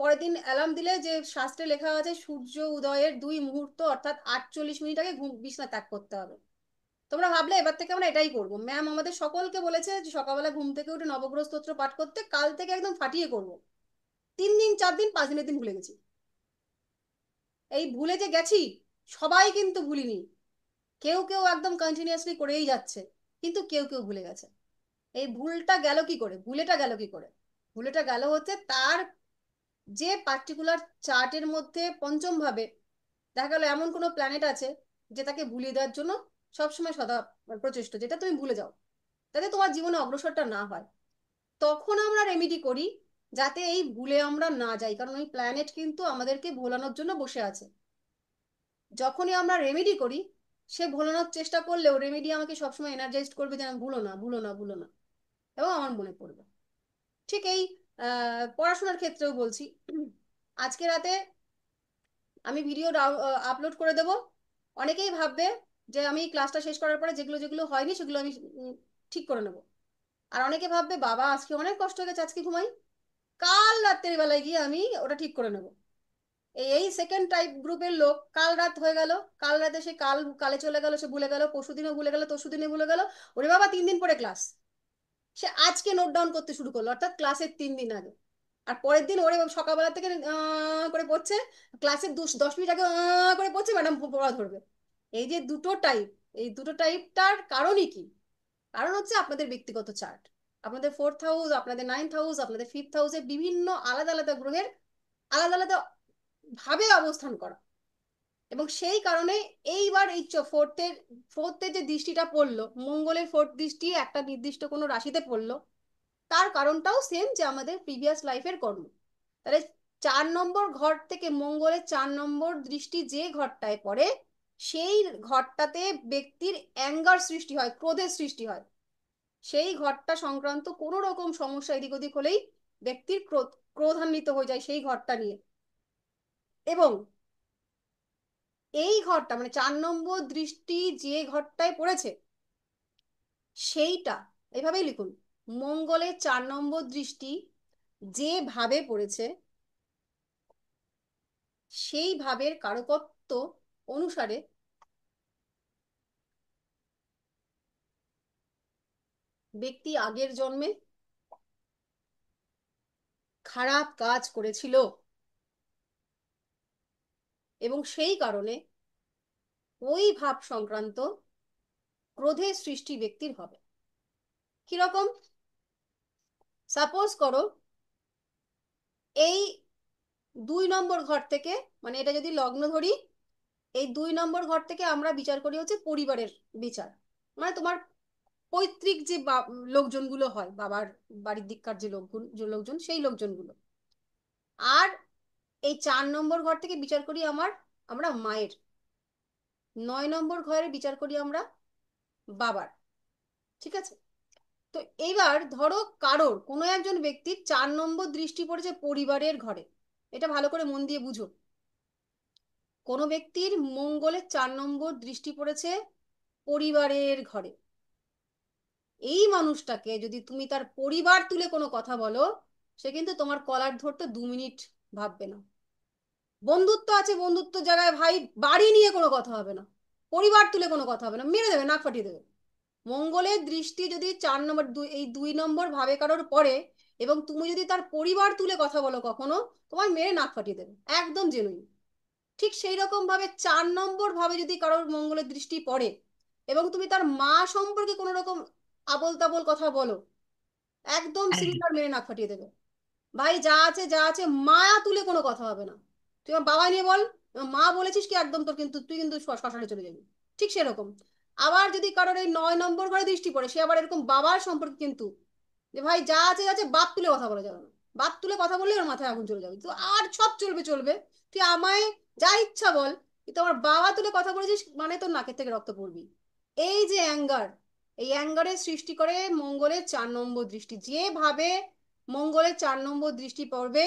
পরের দিন অ্যালার্ম দিলে যে শাস্ত্রে লেখা আছে সূর্য উদয়ের 2 মুহূর্ত অর্থাৎ 48 মিনিট আগে বিছানা ত্যাগ করতে হবে। তোমরা ভাবলে এবার থেকে আমরা এটাই করবো। ম্যাম আমাদের সকলকে বলেছে যে সকালবেলা ঘুম থেকে উঠে নবগ্রহ স্তোত্র পাঠ করতে, কাল থেকে একদম ফাটিয়ে করব। 3 দিন 4 দিন 5 দিনের দিন ভুলে গেছি। এই ভুলে যে গেছি, সবাই কিন্তু ভুলিনি, কেউ কেউ একদম কন্টিনিউয়াসলি করেই যাচ্ছে, কিন্তু কেউ কেউ ভুলে গেছে। এই ভুলটা গেল কি করে, ভুলেটা গেল কি করে? ভুলেটা গেল হচ্ছে তার যে পার্টিকুলার চার্টের মধ্যে পঞ্চম ভাবে দেখা গেল এমন কোনো প্ল্যানেট আছে যে তাকে ভুলিয়ে দেওয়ার জন্য সবসময় সদা প্রচেষ্ট, যেটা তুমি ভুলে যাও, যাতে তোমার জীবনে অগ্রসরটা না হয়। তখন আমরা রেমিডি করি যাতে এই ভুলে আমরা না যাই, কারণ ওই প্ল্যানেট কিন্তু আমাদেরকে ভোলানোর জন্য বসে আছে। যখনই আমরা রেমেডি করি, সে ভোলানোর চেষ্টা করলেও রেমেডি আমাকে সবসময় এনার্জাইজড করবে যে ভুলো না, ভুলো না, ভুলো না, এবং আমার মনে পড়বে। ঠিক এই পড়াশোনার ক্ষেত্রেও বলছি। আজকে রাতে আমি ভিডিও আপলোড করে দেব। অনেকেই ভাববে যে আমি ক্লাসটা শেষ করার পরে যেগুলো যেগুলো হয়নি সেগুলো আমি ঠিক করে নেব। আর অনেকে ভাববে বাবা আজকে অনেক কষ্ট হয়ে গেছে, আজকে ঘুমাই, কাল রাত্রের বেলায় গিয়ে আমি ওটা ঠিক করে নেব। এই সেকেন্ড টাইপ গ্রুপের লোক কাল রাত হয়ে গেল, কাল রাতে সে কালে চলে গেল, সে ভুলে গেল, পরশুদিনও ভুলে গেল, তরশুদিনে ভুলে গেল। ওরে বাবা 3 দিন পরে ক্লাস, সে আজকে নোট ডাউন করতে শুরু করলো, অর্থাৎ ক্লাসের 3 দিন আগে। আর পরের দিন ওরে সকালবেলা থেকে করে পড়ছে, ক্লাসের 10 মিনিট আগে করে পড়ছে, ম্যাডাম পড়া ধরবে। এই যে দুটো টাইপ, এই দুটো টাইপটার কারণই কি? কারণ হচ্ছে আপনাদের ব্যক্তিগত চার্ট, আপনাদের 4th হাউস, আপনাদের 9th হাউস, আপনাদের 5th হাউসে বিভিন্ন আলাদা আলাদা গ্রহের আলাদা আলাদা ভাবে অবস্থান করা। এবং সেই কারণে এইবার এই ফোর্থের যে দৃষ্টিটা পড়লো, মঙ্গলের 4th দৃষ্টি একটা নির্দিষ্ট কোনো রাশিতে পড়লো, তার কারণটাও সেম, যে আমাদের প্রিভিয়াস লাইফের কর্ম। তাহলে 4 নম্বর ঘর থেকে মঙ্গলের 4 নম্বর দৃষ্টি যে ঘরটায় পড়ে, সেই ঘরটাতে ব্যক্তির অ্যাঙ্গার সৃষ্টি হয়, ক্রোধের সৃষ্টি হয়। সেই ঘরটা সংক্রান্ত কোনো রকম সমস্যা এদিক ওদিক হলেই ব্যক্তির ক্রোধান্বিত হয়ে যায় সেই ঘরটা নিয়ে। এবং এই ঘরটা মানে 4 নম্বর দৃষ্টি যে ঘরটায় পড়েছে সেইটা, এভাবেই লিখুন, মঙ্গলের 4 নম্বর দৃষ্টি যেভাবে পড়েছে সেই ভাবের কারকত্ব অনুসারে ব্যক্তি আগের জন্মে খারাপ কাজ করেছিল, এবং সেই কারণে ওই ভাব সংক্রান্ত ক্রোধের সৃষ্টি ব্যক্তির হবে। কিরকম? সাপোজ করো এই 2 নম্বর ঘর থেকে, মানে এটা যদি লগ্ন ধরি, এই 2 নম্বর ঘর থেকে আমরা বিচার করি হচ্ছে পরিবারের বিচার, মানে তোমার পৈতৃক যে লোকজনগুলো হয়, বাবার বাড়ির দিককার যে লোকজন সেই লোকজনগুলো। আর এই 4 নম্বর ঘর থেকে বিচার করি আমরা মায়ের। 9 নম্বর ঘরে বিচার করি আমরা বাবার। ঠিক আছে? তো এইবার ধরো কারোর কোনো একজন ব্যক্তির 4 নম্বর দৃষ্টি পড়েছে পরিবারের ঘরে, এটা ভালো করে মন দিয়ে বুঝো। কোনো ব্যক্তির মঙ্গলের 4 নম্বর দৃষ্টি পড়েছে পরিবারের ঘরে, এই মানুষটাকে যদি তুমি তার পরিবার তুলে কোনো কথা বলো, সে কিন্তু তোমার কলার ধরতে 2 মিনিট ভাববে না। বন্ধুত্ব আছে, বন্ধুত্ব জায়গায় ভাই বাড়ি নিয়ে কোনো কথা হবে না, পরিবার তুলে কোনো কথা হবে না, মেরে দেবে, নাক ফাটিয়ে দেবে। মঙ্গলের দৃষ্টি যদি 4 নম্বর এই 2 নম্বর ভাবে কারোর পড়ে, এবং তুমি যদি তার পরিবার তুলে কথা বলো কখনো, তোমার মেরে নাক ফাটিয়ে দেবে, একদম জেনুইন। ঠিক সেই রকম ভাবে 4 নম্বর ভাবে যদি কারোর মঙ্গলের দৃষ্টি পড়ে এবং তুমি তার মা সম্পর্কে কোনো রকম আবোল তাবোল কথা বলো, একদম সিমিলার মেরে নাক ফাটিয়ে দেবে। ভাই যা আছে যা আছে, মায়া তুলে কোনো কথা হবে না। তুই আমার বাবা নিয়ে বল, মা বলেছিস কি, একদম তোর কিন্তু তুই কিন্তু শ্মশানে চলে যাবি। ঠিক সেরকম আবার যদি কারোর এই 9 নম্বর ঘরে দৃষ্টি পড়ে, সে আবার এরকম বাবার সম্পর্কে কিন্তু, যে ভাই যা আছে আছে, বাপ তুলে কথা বলা যাবে না, বাপ তুলে কথা বললে ওর মাথায় আগুন চলে যাবে, তো আর সব চলবে চলবে, তুই আমায় যা ইচ্ছা বল, কিন্তু আমার বাবা তুলে কথা বলেছিস মানে তোর নাকের থেকে রক্ত পড়বি। এই যে অ্যাঙ্গার, এই অ্যাঙ্গারের সৃষ্টি করে মঙ্গলের 4 নম্বর দৃষ্টি। যেভাবে মঙ্গলের 4 নম্বর দৃষ্টি পড়বে,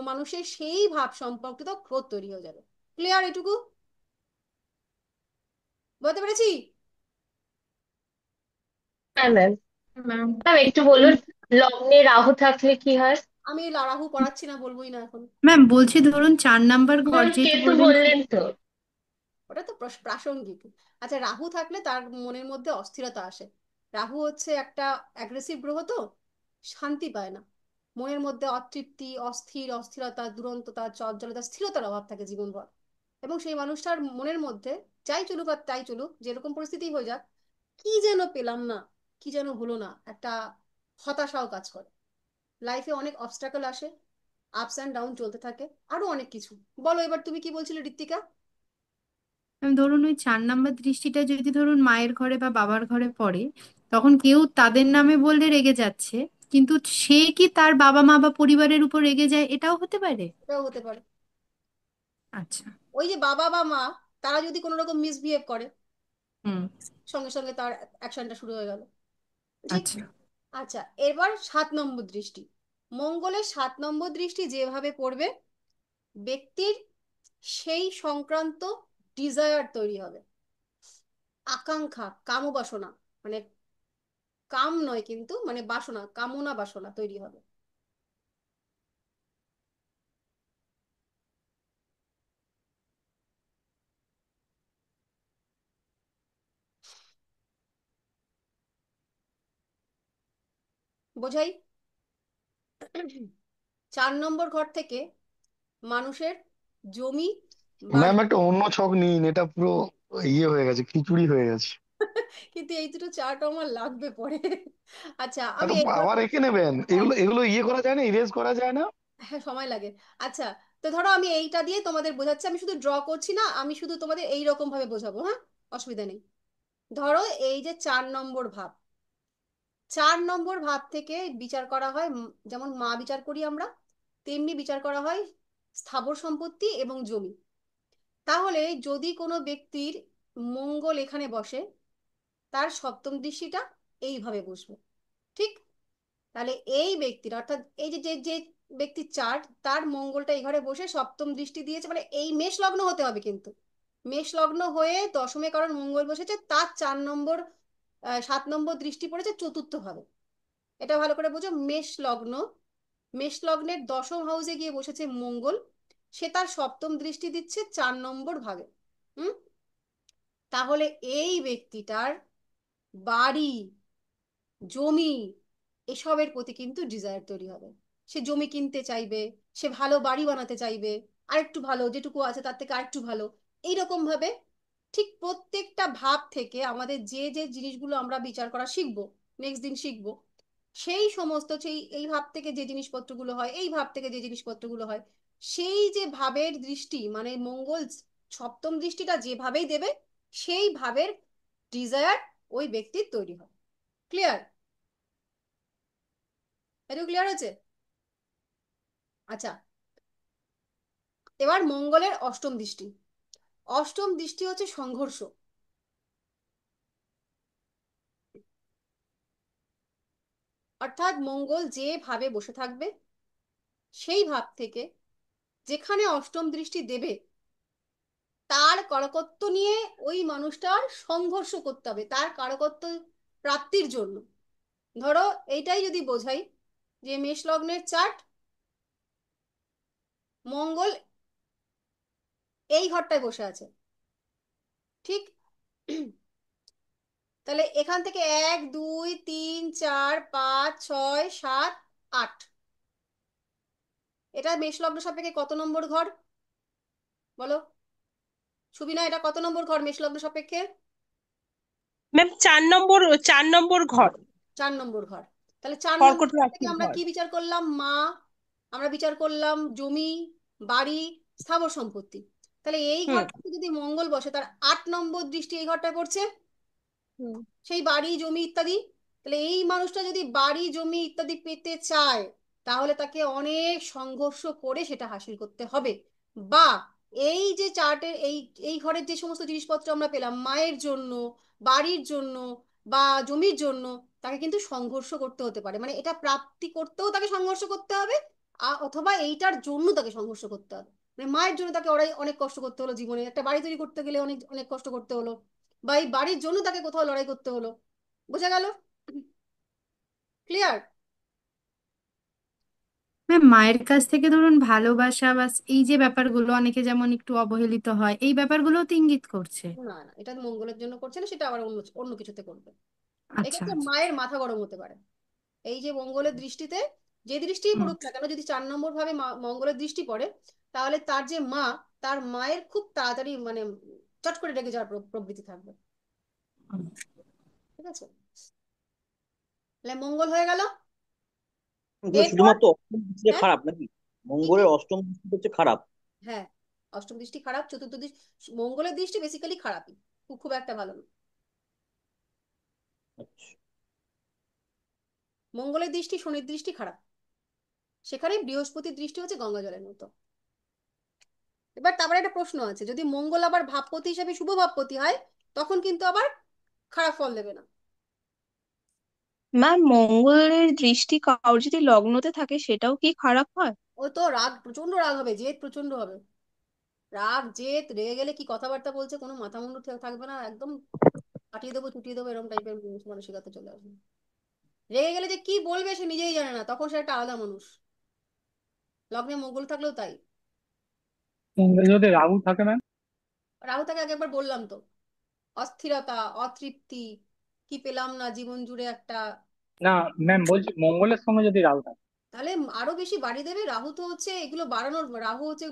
মানুষের সেই ভাব সম্পর্কিত ক্রোধ তৈরি হয়ে যাবে। ক্লিয়ার এটুকু বলতে পেরেছি? হ্যাঁ ম্যাম। ম্যাম ম্যাম একটু বলুন, লগ্নে রাহু থাকলে কি হয়? আমি রাহু পড়াচ্ছি না, বলবোই না এখন। ম্যাম বলছি ধরুন 4 নাম্বার ঘর ম্যাম যেহেতু কেতু বললেন বললেন তো। ওটা তো প্রাসঙ্গিক। আচ্ছা, রাহু থাকলে তার মনের মধ্যে অস্থিরতা আসে। রাহু হচ্ছে একটা অ্যাগ্রেসিভ গ্রহ, তো শান্তি পায় না, মনের মধ্যে অতৃপ্তি, অস্থিরতা, দুরন্ততা, চঞ্চলতা, স্থিরতার অভাব থাকে জীবনভর। এবং সেই মানুষটার মনের মধ্যে যাই চলুক আর তাই চলুক, যেরকম পরিস্থিতি হয়ে যাক, কি যেন পেলাম না, কি যেন হলো না, একটা হতাশাও কাজ করে। লাইফে অনেক অবস্টাকল আসে, আপস অ্যান্ড ডাউন চলতে থাকে, আরো অনেক কিছু। বলো এবার তুমি কি বলছিলে ঋত্বিকা? ম্যাম ধরুন ওই 4 নাম্বার দৃষ্টিটা যদি ধরুন মায়ের ঘরে বা বাবার ঘরে পড়ে, তখন কেউ তাদের নামে বললে রেগে যাচ্ছে, কিন্তু সে কি তার বাবা মা বা পরিবারের উপর রেগে যায়, এটাও হতে পারে। এটাও হতে পারে। আচ্ছা। ওই যে বাবা বা মা, তারা যদি কোনো রকম মিসবিহেভ করে, হুম। সঙ্গে সঙ্গে তার অ্যাকশনটা শুরু হয়ে গেল। ঠিক। আচ্ছা। আচ্ছা, এবার 7 নম্বর দৃষ্টি, মঙ্গলের 7 নম্বর দৃষ্টি যেভাবে পড়বে, ব্যক্তির সেই সংক্রান্ত ডিজায়ার তৈরি হবে, আকাঙ্ক্ষা, কামবাসনা, মানে কাম নয় কিন্তু, মানে বাসনা, কামনা বাসনা তৈরি হবে। বোঝাই? 4 নম্বর ঘর থেকে মানুষের জমি, বাড়ি। ম্যাম একটা অন্য ছক নিন, এটা পুরো ইয়ে হয়ে গেছে, খিচুড়ি হয়ে গেছে। কিন্তু এই দুটো চার্ট আমার লাগবে পরে। আচ্ছা, আমি এত এইবার, আবার এঁকে নেবেন? হ্যাঁ, এগুলো এগুলো ইয়ে করা যায় না, ইরেজ করা যায় না? হ্যাঁ সময় লাগে। আচ্ছা, তো ধরো আমি এইটা দিয়ে তোমাদের বোঝাচ্ছি, আমি শুধু ড্র করছি না, আমি শুধু তোমাদের এই রকম ভাবে বোঝাবো, হ্যাঁ, অসুবিধা নেই। ধরো এই যে 4 নম্বর ভাব, 4 নম্বর ভাব থেকে বিচার করা হয়, যেমন মা বিচার করি আমরা, তেমনি বিচার করা হয় স্থাবর সম্পত্তি এবং জমি। তাহলে যদি কোনো ব্যক্তির মঙ্গল এখানে বসে, তার সপ্তম দৃষ্টিটা এইভাবে বসবে। ঠিক। তাহলে এই ব্যক্তির, অর্থাৎ এই যে যে যে ব্যক্তির চার্ট, তার মঙ্গলটা এই ঘরে বসে সপ্তম দৃষ্টি দিয়েছে, মানে এই মেষ লগ্ন হতে হবে কিন্তু, মেষ লগ্ন হয়ে দশমে কারণ মঙ্গল বসেছে, তার 4 নম্বর 7 নম্বর দৃষ্টি পড়েছে চতুর্থ ভাবে। এটা ভালো করে বুঝো, মেষ লগ্ন, মেষ লগ্নের দশম হাউসে গিয়ে বসেছে মঙ্গল, সে তার সপ্তম দৃষ্টি দিচ্ছে 4 নম্বর ভাবে। হুম। তাহলে এই ব্যক্তিটার বাড়ি, জমি, এসবের প্রতি কিন্তু ডিজায়ার তৈরি হবে। সে জমি কিনতে চাইবে, সে ভালো বাড়ি বানাতে চাইবে, আরেকটু ভালো, যেটুকু আছে তার থেকে আরেকটু ভালো, এইরকম ভাবে। ঠিক প্রত্যেকটা ভাব থেকে আমাদের যে যে জিনিসগুলো আমরা বিচার করা শিখবো, নেক্সট দিন শিখবো, সেই সমস্ত, সেই এই ভাব থেকে যে জিনিসপত্রগুলো হয়, এই ভাব থেকে যে জিনিসপত্রগুলো হয়, সেই যে ভাবের দৃষ্টি, মানে মঙ্গল সপ্তম দৃষ্টিটা যেভাবেই দেবে, সেই ভাবের ডিজায়ার ওই ব্যক্তির তৈরি হয়। ক্লিয়ার? এটা ক্লিয়ার হচ্ছে? আচ্ছা, এবার মঙ্গলের অষ্টম দৃষ্টি, অষ্টম দৃষ্টি হচ্ছে সংঘর্ষ। অর্থাৎ মঙ্গল যে ভাবে বসে থাকবে, সেই ভাব থেকে যেখানে অষ্টম দৃষ্টি দেবে, তার কারকত্ব নিয়ে ওই মানুষটার সংঘর্ষ করতে হবে তার কারকত্ব প্রাপ্তির জন্য। ধরো এইটাই যদি বোঝাই, যে মেষ লগ্নের চার্ট, মঙ্গল এই ঘরটায় বসে আছে। ঠিক। তাহলে এখান থেকে 1 2 3 4 5 6 7 8, এটা মেষ লগ্ন সাপেক্ষে কত নম্বর ঘর বলো? সুবিনা, এটা কত নম্বর ঘর মেষ লগ্ন সাপেক্ষে? ম্যাম 4 নম্বর, 4 নম্বর ঘর, 4 নম্বর ঘর। তাহলে 4 নম্বর কর্কট ঘর থেকে রাশির আমরা ঘর। কি বিচার করলাম? মা, আমরা বিচার করলাম জমি, বাড়ি, স্থাবর সম্পত্তি। তাহলে এই হুম ঘরটাতে যদি মঙ্গল বসে, তার 8 নম্বর দৃষ্টি এই ঘরটায় পড়ছে, হুম। সেই বাড়ি জমি ইত্যাদি। তাহলে এই মানুষটা যদি বাড়ি জমি ইত্যাদি পেতে চায়, তাহলে তাকে অনেক সংঘর্ষ করে সেটা হাসিল করতে হবে। বা এই যে চার্টের এই এই ঘরের যে সমস্ত জিনিসপত্র আমরা পেলাম মায়ের জন্য, বাড়ির জন্য, বা জমির জন্য, তাকে কিন্তু সংঘর্ষ করতে হতে পারে, মানে এটা প্রাপ্তি করতেও তাকে সংঘর্ষ করতে হবে, অথবা এইটার জন্য তাকে সংঘর্ষ করতে হবে। মানে মায়ের জন্য তাকে ওরাই অনেক কষ্ট করতে হলো, জীবনে একটা বাড়ি তৈরি করতে গেলে অনেক অনেক কষ্ট করতে হলো, বা এই বাড়ির জন্য তাকে কোথাও লড়াই করতে হলো। বোঝা গেল? ক্লিয়ার? ম্যাম, মায়ের কাছ থেকে ধরুন ভালোবাসা বা এই যে ব্যাপারগুলো, অনেকে যেমন একটু অবহেলিত হয়, এই ব্যাপারগুলো তো ইঙ্গিত করছে। না না, এটা মঙ্গলের জন্য করছে না, সেটা আবার অন্য অন্য কিছুতে করবে। আচ্ছা এক্ষেত্রে আচ্ছা। মায়ের মাথা গরম হতে পারে। এই যে মঙ্গলের দৃষ্টিতে, যে দৃষ্টিই হুম। পড়ুক না কেন, যদি 4 নম্বর ভাবে মঙ্গলের দৃষ্টি পড়ে, তাহলে তার যে মা, তার মায়ের খুব তাড়াতাড়ি মানে চট করে রেগে যাওয়ার প্রবৃত্তি থাকবে। ঠিক আছে, তাহলে মঙ্গল হয়ে গেল। কিন্তু এরপর, শুধুমাত্র অষ্টম দৃষ্টিটা হ্যাঁ, খারাপ নাকি? কি কি, মঙ্গলের অষ্টম দৃষ্টি হচ্ছে খারাপ? হ্যাঁ, অষ্টম দৃষ্টি খারাপ, চতুর্থ দৃষ্টি, মঙ্গলের দৃষ্টি বেসিক্যালি খারাপই, খুব খুব একটা ভালো না। আচ্ছা। মঙ্গলের দৃষ্টি, শনির দৃষ্টি খারাপ, সেখানে বৃহস্পতির দৃষ্টি হচ্ছে গঙ্গা জলের মতো। এবার তারপরে একটা প্রশ্ন আছে, যদি মঙ্গল আবার ভাবপতি হিসাবে শুভ ভাবপতি হয়, তখন কিন্তু আবার খারাপ ফল দেবে না। ম্যাম, মঙ্গলের দৃষ্টি কারোর যদি লগ্নতে থাকে সেটাও কি খারাপ হয়? ও তো রাগ, প্রচন্ড রাগ হবে, জেদ প্রচন্ড হবে। রাগ জেদ, রেগে গেলে কি কথাবার্তা বলছে কোনো মাথা মুন্ডু থাকবে না, একদম কাটিয়ে দেবো চুটিয়ে দেবো এরকম টাইপের মানসিকতা চলে আসবে। রেগে গেলে যে কি বলবে সে নিজেই জানে না, তখন সে একটা আলাদা মানুষ। লগ্নে মঙ্গল থাকলেও তাই। মঙ্গলে যদি রাহু থাকে ম্যাম? রাহু তাকে একবার বললাম তো, অস্থিরতা, অতৃপ্তি, কি পেলাম না জীবন জুড়ে একটা। না ম্যাম, বলছি মঙ্গলের সঙ্গে যদি রাহু থাকে। তাহলে আরো বেশি বাড়িয়ে দেবে। রাহু তো হচ্ছে এগুলো বাড়ানোর, রাহু হচ্ছে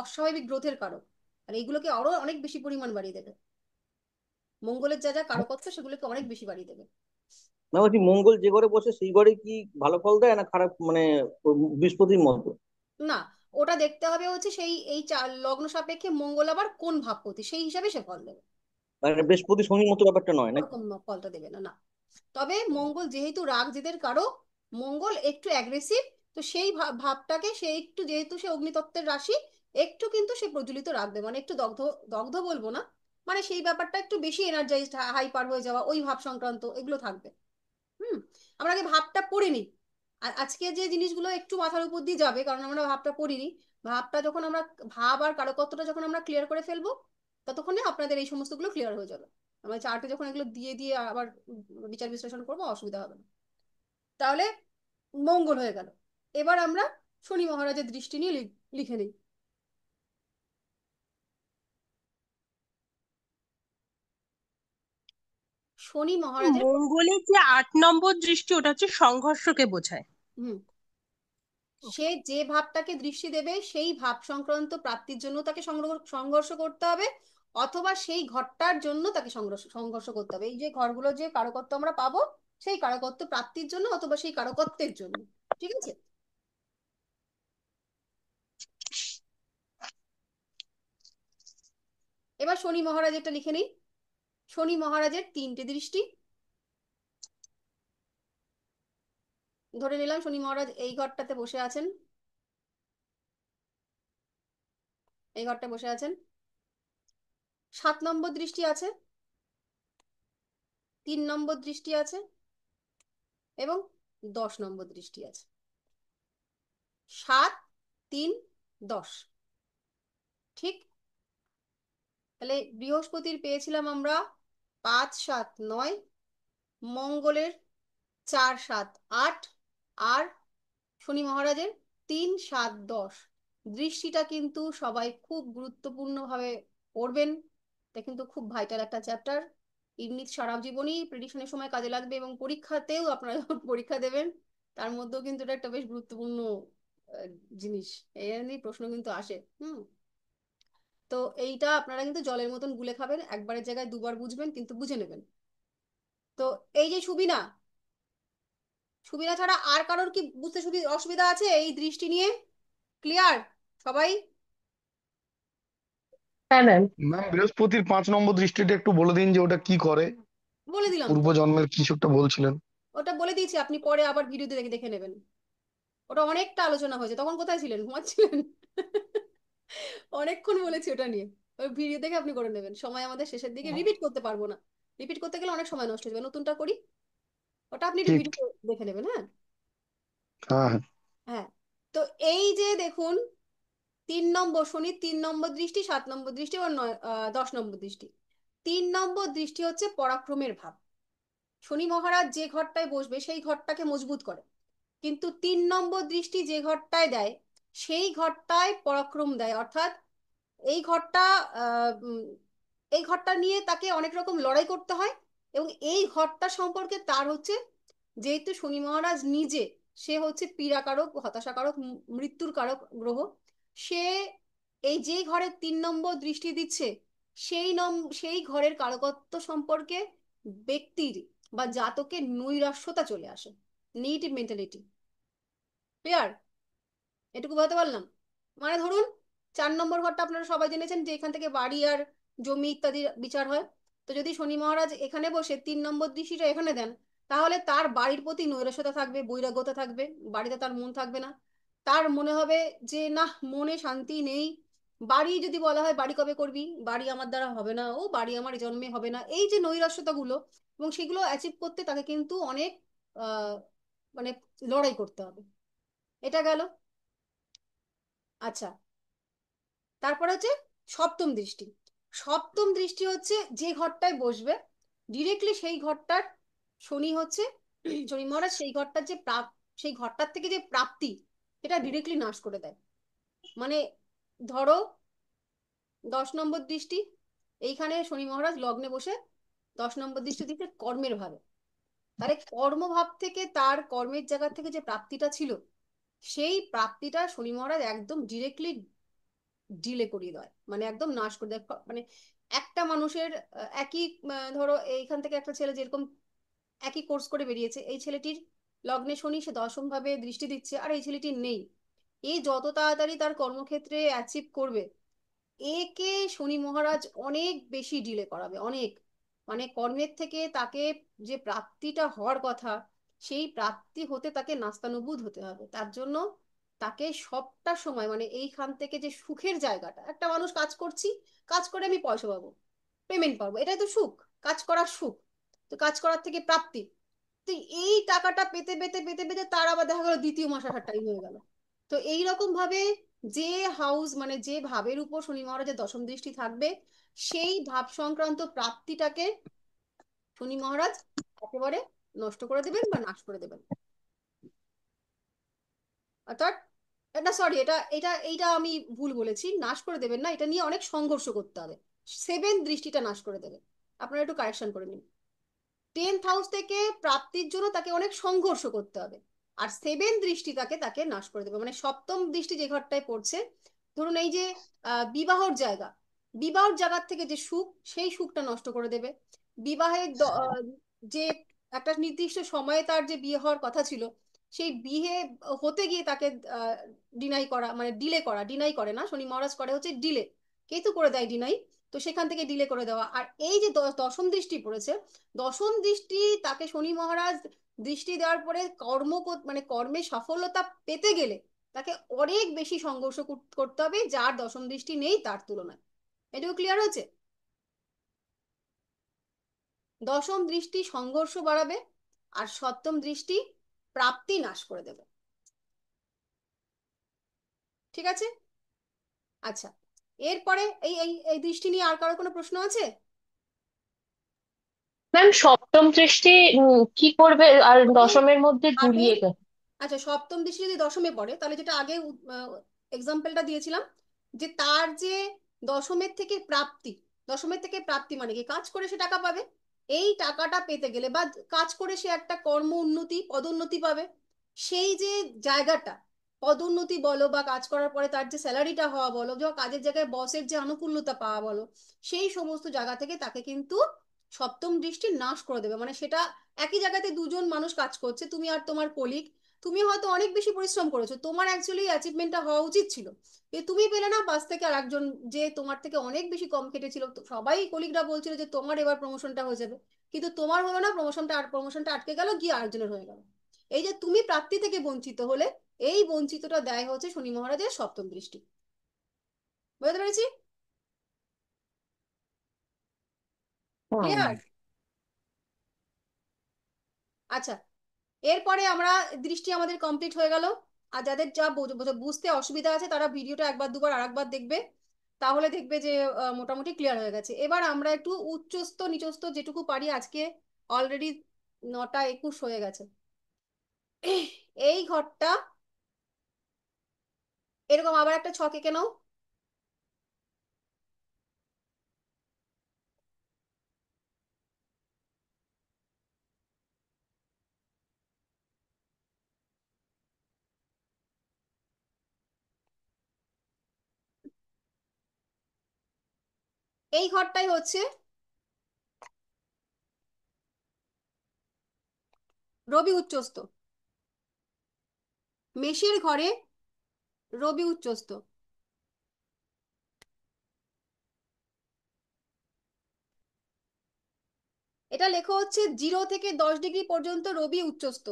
অস্বাভাবিক গ্রোথের কারক, আর এইগুলোকে আরো অনেক বেশি পরিমাণ বাড়িয়ে দেবে। মঙ্গলের যা যা কারকত্ব সেগুলোকে অনেক বেশি বাড়িয়ে দেবে। না, বলছি মঙ্গল যে ঘরে বসে সেই ঘরে কি ভালো ফল দেয় না খারাপ, মানে বৃহস্পতির মতো? না, ওটা দেখতে হবে হচ্ছে সেই এই লগ্ন সাপেক্ষে মঙ্গল আবার কোন ভাবপতি, সেই হিসাবে সে ফল দেবে। মানে বৃহস্পতি শনির মতো ব্যাপারটা নয় নাকি? ওরকম ফলটা দেবে না, না। তবে মঙ্গল যেহেতু রাগ জেদের কারক, মঙ্গল একটু অ্যাগ্রেসিভ, তো সেই ভাবটাকে সে একটু, যেহেতু সে অগ্নিতত্ত্বের রাশি, একটু কিন্তু সে প্রজ্বলিত রাখবে, মানে একটু দগ্ধ, দগ্ধ বলবো না, মানে সেই ব্যাপারটা একটু বেশি এনার্জাইজড, হাইপার হয়ে যাওয়া, ওই ভাব সংক্রান্ত এগুলো থাকবে। হুম, আমরা আগে ভাবটা পড়িনি, আর আজকে যে জিনিসগুলো একটু মাথার উপর দিয়ে যাবে, কারণ আমরা ভাবটা পড়িনি। ভাবটা যখন আমরা, ভাব আর কারকত্বটা যখন আমরা ক্লিয়ার করে ফেলবো, ততক্ষণে আপনাদের এই সমস্তগুলো ক্লিয়ার হয়ে যাবে। আমরা চার্টে যখন এগুলো দিয়ে দিয়ে আবার বিচার বিশ্লেষণ করবো, অসুবিধা হবে না। তাহলে মঙ্গল হয়ে গেল। এবার আমরা শনি মহারাজের দৃষ্টি নিয়ে লিখে নিই। শনি মহারাজের, মঙ্গলের যে 8 নম্বর দৃষ্টি, ওটা হচ্ছে সংঘর্ষকে বোঝায়। হুম, সে যে ভাবটাকে দৃষ্টি দেবে সেই ভাব সংক্রান্ত প্রাপ্তির জন্য তাকে সংঘর্ষ করতে হবে, অথবা সেই ঘরটার জন্য তাকে সংঘর্ষ সংঘর্ষ করতে হবে। এই যে ঘরগুলো যে কারকত্ব আমরা পাবো, সেই কারকত্ব প্রাপ্তির জন্য অথবা সেই কারকত্বের জন্য। ঠিক আছে, এবার শনি মহারাজেরটা লিখে নিই। শনি মহারাজের 3টে দৃষ্টি। ধরে নিলাম শনি মহারাজ এই ঘরটাতে বসে আছেন, এই ঘরটায় বসে আছেন। 7 নম্বর দৃষ্টি আছে, 3 নম্বর দৃষ্টি আছে, এবং 10 নম্বর দৃষ্টি আছে। 7, 3, 10। ঠিক, তাহলে বৃহস্পতির পেয়েছিলাম আমরা 5, 7, 9, মঙ্গলের 4, 7, 8, আর শনি মহারাজের 3, 7, 10। দৃষ্টিটা কিন্তু সবাই খুব গুরুত্বপূর্ণ ভাবে পড়বেন, এটা কিন্তু খুব ভাইটাল একটা চ্যাপ্টার। এমনি সারা জীবনই প্রেডিকশনের সময় কাজে লাগবে, এবং পরীক্ষাতেও আপনারা যখন পরীক্ষা দেবেন তার মধ্যেও কিন্তু এটা একটা বেশ গুরুত্বপূর্ণ আহ, জিনিস। এর নিয়ে প্রশ্ন কিন্তু আসে। হুম, তো এইটা আপনারা কিন্তু জলের মতন গুলে খাবেন, একবারের জায়গায় দুবার বুঝবেন, কিন্তু বুঝে নেবেন। তো এই যে সুবিনা, সুবিনা ছাড়া আর কারোর কি বুঝতে অসুবিধা আছে এই দৃষ্টি নিয়ে? ক্লিয়ার সবাই? হ্যাঁ ম্যাম। ম্যাম, বৃহস্পতির 5 নম্বর দৃষ্টিটা একটু বলে দিন যে ওটা কি করে। বলে দিলাম তো, পূর্বজন্মের কিছু একটা বলছিলেন। ওটা বলে দিয়েছি, আপনি পরে আবার ভিডিওতে দেখে দেখে নেবেন। ওটা অনেকটা আলোচনা হয়েছে, তখন কোথায় ছিলেন, ঘুমাচ্ছিলেন? অনেকক্ষণ বলেছি ওটা নিয়ে। ওই ভিডিও দেখে আপনি করে নেবেন, সময় আমাদের শেষের দিকে, রিপিট করতে পারবো না। রিপিট করতে গেলে অনেক সময় নষ্ট হয়ে যাবে, নতুনটা করি। ওটা আপনি একটু ঠিক। ভিডিও দেখে নেবেন, হ্যাঁ। হ্যাঁ হ্যাঁ। হ্যাঁ, তো এই যে দেখুন, 3 নম্বর শনি, 3 নম্বর দৃষ্টি, 7 নম্বর দৃষ্টি, এবং 10 নম্বর দৃষ্টি। 3 নম্বর দৃষ্টি হচ্ছে পরাক্রমের ভাব। শনি মহারাজ যে ঘরটায় বসবে সেই ঘরটাকে মজবুত করে, কিন্তু 3 নম্বর দৃষ্টি যে ঘরটায় দেয় সেই ঘরটায় পরাক্রম দেয়, অর্থাৎ এই ঘরটা এই ঘরটা নিয়ে তাকে অনেক রকম লড়াই করতে হয়। এবং এই ঘরটা সম্পর্কে তার হচ্ছে, যেহেতু শনি মহারাজ নিজে সে হচ্ছে পীড়াকারক, হতাশাকারক, মৃত্যুর কারক গ্রহ, সে এই যে ঘরে 3 নম্বর দৃষ্টি দিচ্ছে সেই ঘরের কারকত্ব সম্পর্কে ব্যক্তির বা জাতকের নৈরাশ্যতা চলে আসে, নেগেটিভ মেন্টালিটি। ক্লিয়ার? এটুকু বলতে পারলাম? মানে ধরুন 4 নম্বর ঘরটা আপনারা সবাই জেনেছেন যে এখান থেকে বাড়ি আর জমি ইত্যাদি বিচার হয়। তো যদি শনি মহারাজ এখানে বসে 3 নম্বর দৃষ্টিটা এখানে দেন, তাহলে তার বাড়ির প্রতি নৈরাশ্যতা থাকবে, বৈরাগ্যতা থাকবে, বাড়িতে তার মন থাকবে না, তার মনে হবে যে না, মনে শান্তি নেই। বাড়ি যদি বলা হয় বাড়ি কবে করবি, বাড়ি আমার দ্বারা হবে না, ও বাড়ি আমার এই জন্মে হবে না, এই যে নৈরাশ্যতা গুলো, এবং সেগুলো অ্যাচিভ করতে তাকে কিন্তু অনেক মানে লড়াই করতে হবে। এটা গেল। আচ্ছা, তারপর হচ্ছে সপ্তম দৃষ্টি। সপ্তম দৃষ্টি হচ্ছে যে ঘরটায় বসবে ডিরেক্টলি সেই ঘরটার শনি হচ্ছে শনি মহারাজ সেই ঘরটার যে সেই ঘরটার থেকে যে প্রাপ্তি এটা ডিরেক্টলি নাশ করে দেয়। মানে ধরো 10 নম্বর দৃষ্টি, এইখানে শনি মহারাজ লগ্নে বসে 10 নম্বর দৃষ্টি দিচ্ছে কর্মের ভাবে, তাহলে কর্মভাব থেকে তার কর্মের জায়গা থেকে যে প্রাপ্তিটা ছিল সেই প্রাপ্তিটা শনি মহারাজ একদম ডিরেক্টলি ডিলে করিয়ে দেয়, মানে একদম নাশ করে দেয়। মানে একটা মানুষের একই ধরো এইখান থেকে একটা ছেলে যেরকম একই কোর্স করে বেরিয়েছে, এই ছেলেটির লগ্নে শনি, সে 10ম ভাবে দৃষ্টি দিচ্ছে, আর এই ছেলেটির নেই। এই যত তাড়াতাড়ি তার কর্মক্ষেত্রে অ্যাচিভ করবে, একে শনি মহারাজ অনেক বেশি ডিলে করাবে, অনেক। মানে কর্মের থেকে তাকে যে প্রাপ্তিটা হওয়ার কথা সেই প্রাপ্তি হতে তাকে নাস্তানুবুদ হতে হবে। তার জন্য তাকে সবটা সময় মানে এইখান থেকে যে সুখের জায়গাটা, একটা মানুষ কাজ করছি, কাজ করে আমি পয়সা পাবো, পেমেন্ট পাবো, এটাই তো সুখ, কাজ করার সুখ। তো কাজ করার থেকে প্রাপ্তি, তো এই টাকাটা পেতে পেতে পেতে পেতে তার আবার দেখা গেলো 2য় মাস আসার টাইম হয়ে গেল। তো এইরকম ভাবে যে হাউস মানে যে ভাবের উপর শনি মহারাজের 10ম দৃষ্টি থাকবে সেই ভাব সংক্রান্ত প্রাপ্তিটাকে শনি মহারাজ একেবারে নষ্ট করে দেবেন বা নাশ করে দেবেন। অর্থাৎ না সরি, এটা এটা এইটা আমি ভুল বলেছি, নাশ করে দেবেন না, এটা নিয়ে অনেক সংঘর্ষ করতে হবে। 7 দৃষ্টিটা নাশ করে দেবে। আপনারা একটু কারেকশন করে নিন। 10th হাউস থেকে প্রাপ্তির জন্য তাকে অনেক সংঘর্ষ করতে হবে, আর 7 দৃষ্টি তাকে তাকে নাশ করে দেবে। মানে সপ্তম দৃষ্টি যে ঘরটায় পড়ছে, ধরুন এই যে বিবাহর জায়গা, বিবাহর জায়গার থেকে যে সুখ সেই সুখটা নষ্ট করে দেবে। বিবাহের যে একটা নির্দিষ্ট সময়ে তার যে বিয়ে হওয়ার কথা ছিল সেই বিয়ে হতে গিয়ে তাকে ডিনাই করা, মানে ডিলে করা, ডিনাই করে না শনি মহারাজ, করে হচ্ছে ডিলে, কেতু করে দেয় ডিনাই। তো সেখান থেকে ডিলে করে দেওয়া। আর এই যে 10ম দৃষ্টি পড়েছে, 10ম দৃষ্টি তাকে শনি মহারাজ দৃষ্টি দেওয়ার পরে মানে কর্মে সফলতা পেতে গেলে তাকে অনেক বেশি সংঘর্ষ করতে হবে, যার 10ম দৃষ্টি নেই তার তুলনায়। এটাও ক্লিয়ার হয়েছে? 10ম দৃষ্টি সংঘর্ষ বাড়াবে, আর 7ম দৃষ্টি প্রাপ্তি নাশ করে দেবে। ঠিক আছে? আচ্ছা, এরপরে এই এই এই দৃষ্টি নিয়ে আর কারো কোনো প্রশ্ন আছে? ম্যাম সপ্তম দৃষ্টি কি করবে আর আগে দশমের মধ্যে আগে গুলিয়ে দেয়? আচ্ছা, 7ম দৃষ্টি যদি 10মে পড়ে, তাহলে যেটা আগে এক্সাম্পলটা দিয়েছিলাম, যে তার যে 10মের থেকে প্রাপ্তি, 10মের থেকে প্রাপ্তি মানে কি, কাজ করে সে টাকা পাবে। এই টাকাটা পেতে গেলে বা কাজ করে সে একটা কর্ম উন্নতি, পদোন্নতি পাবে, সেই যে জায়গাটা, পদোন্নতি বলো বা কাজ করার পরে তার যে স্যালারিটা হওয়া বলো, বা কাজের জায়গায় বসের যে আনুকূল্যতা পাওয়া বলো, সেই সমস্ত জায়গা থেকে তাকে কিন্তু 7ম দৃষ্টি নাশ করে দেবে। মানে সেটা একই জায়গাতে দুজন মানুষ কাজ করছে, তুমি আর তোমার কলিগ, তুমি হয়তো অনেক বেশি পরিশ্রম করেছো, তোমার অ্যাকচুয়ালি অ্যাচিভমেন্টটা হওয়া উচিত ছিল, তুমি পেলে না, পাশ থেকে আর একজন যে তোমার থেকে অনেক বেশি কম খেটেছিল, তো সবাই কলিগরা বলছিল যে তোমার এবার প্রমোশনটা হয়ে যাবে, কিন্তু তোমার হলো না, প্রমোশনটা আটকে গেল, গিয়ে আরেকজনের হয়ে গেল। এই যে তুমি প্রাপ্তি থেকে বঞ্চিত হলে, এই বঞ্চিতটা দেয় হচ্ছে শনি মহারাজের 7ম দৃষ্টি। বুঝতে পেরেছি? ক্লিয়ার? আচ্ছা, এরপরে আমরা দৃষ্টি আমাদের কমপ্লিট হয়ে গেল। আর যাদের যা বুঝতে অসুবিধা আছে তারা ভিডিওটা একবার দুবার আরেকবার দেখবে, তাহলে দেখবে যে মোটামুটি ক্লিয়ার হয়ে গেছে। এবার আমরা একটু উচ্চস্থ নিচস্থ যেটুকু পারি, আজকে অলরেডি 9টা 21 হয়ে গেছে। এই ঘরটা এরকম আবার একটা ছক এঁকে নাও। এই ঘরটাই হচ্ছে রবি উচ্চস্থ, মেষের ঘরে রবি উচ্চস্থ। এটা লেখা হচ্ছে 0 থেকে 10 ডিগ্রি পর্যন্ত রবি উচ্চস্থ।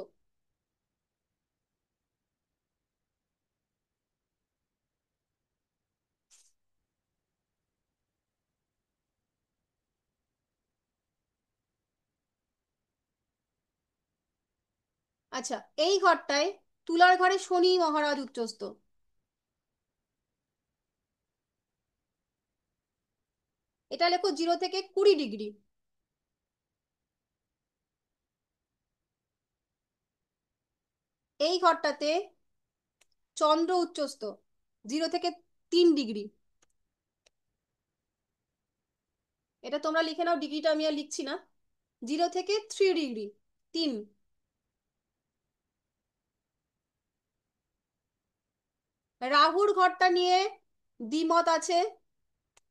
আচ্ছা, এই ঘরটায় তুলার ঘরে শনি মহারাজ উচ্চস্থ। এটা লেখো 0 থেকে 20 ডিগ্রি। এই ঘরটাতে চন্দ্র উচ্চস্থ 0 থেকে 3 ডিগ্রি। এটা তোমরা লিখে নাও, ডিগ্রিটা আমি আর লিখছি না। 0 থেকে 3 ডিগ্রি, 3। রাহুর ঘরটা নিয়ে দ্বিমত আছে,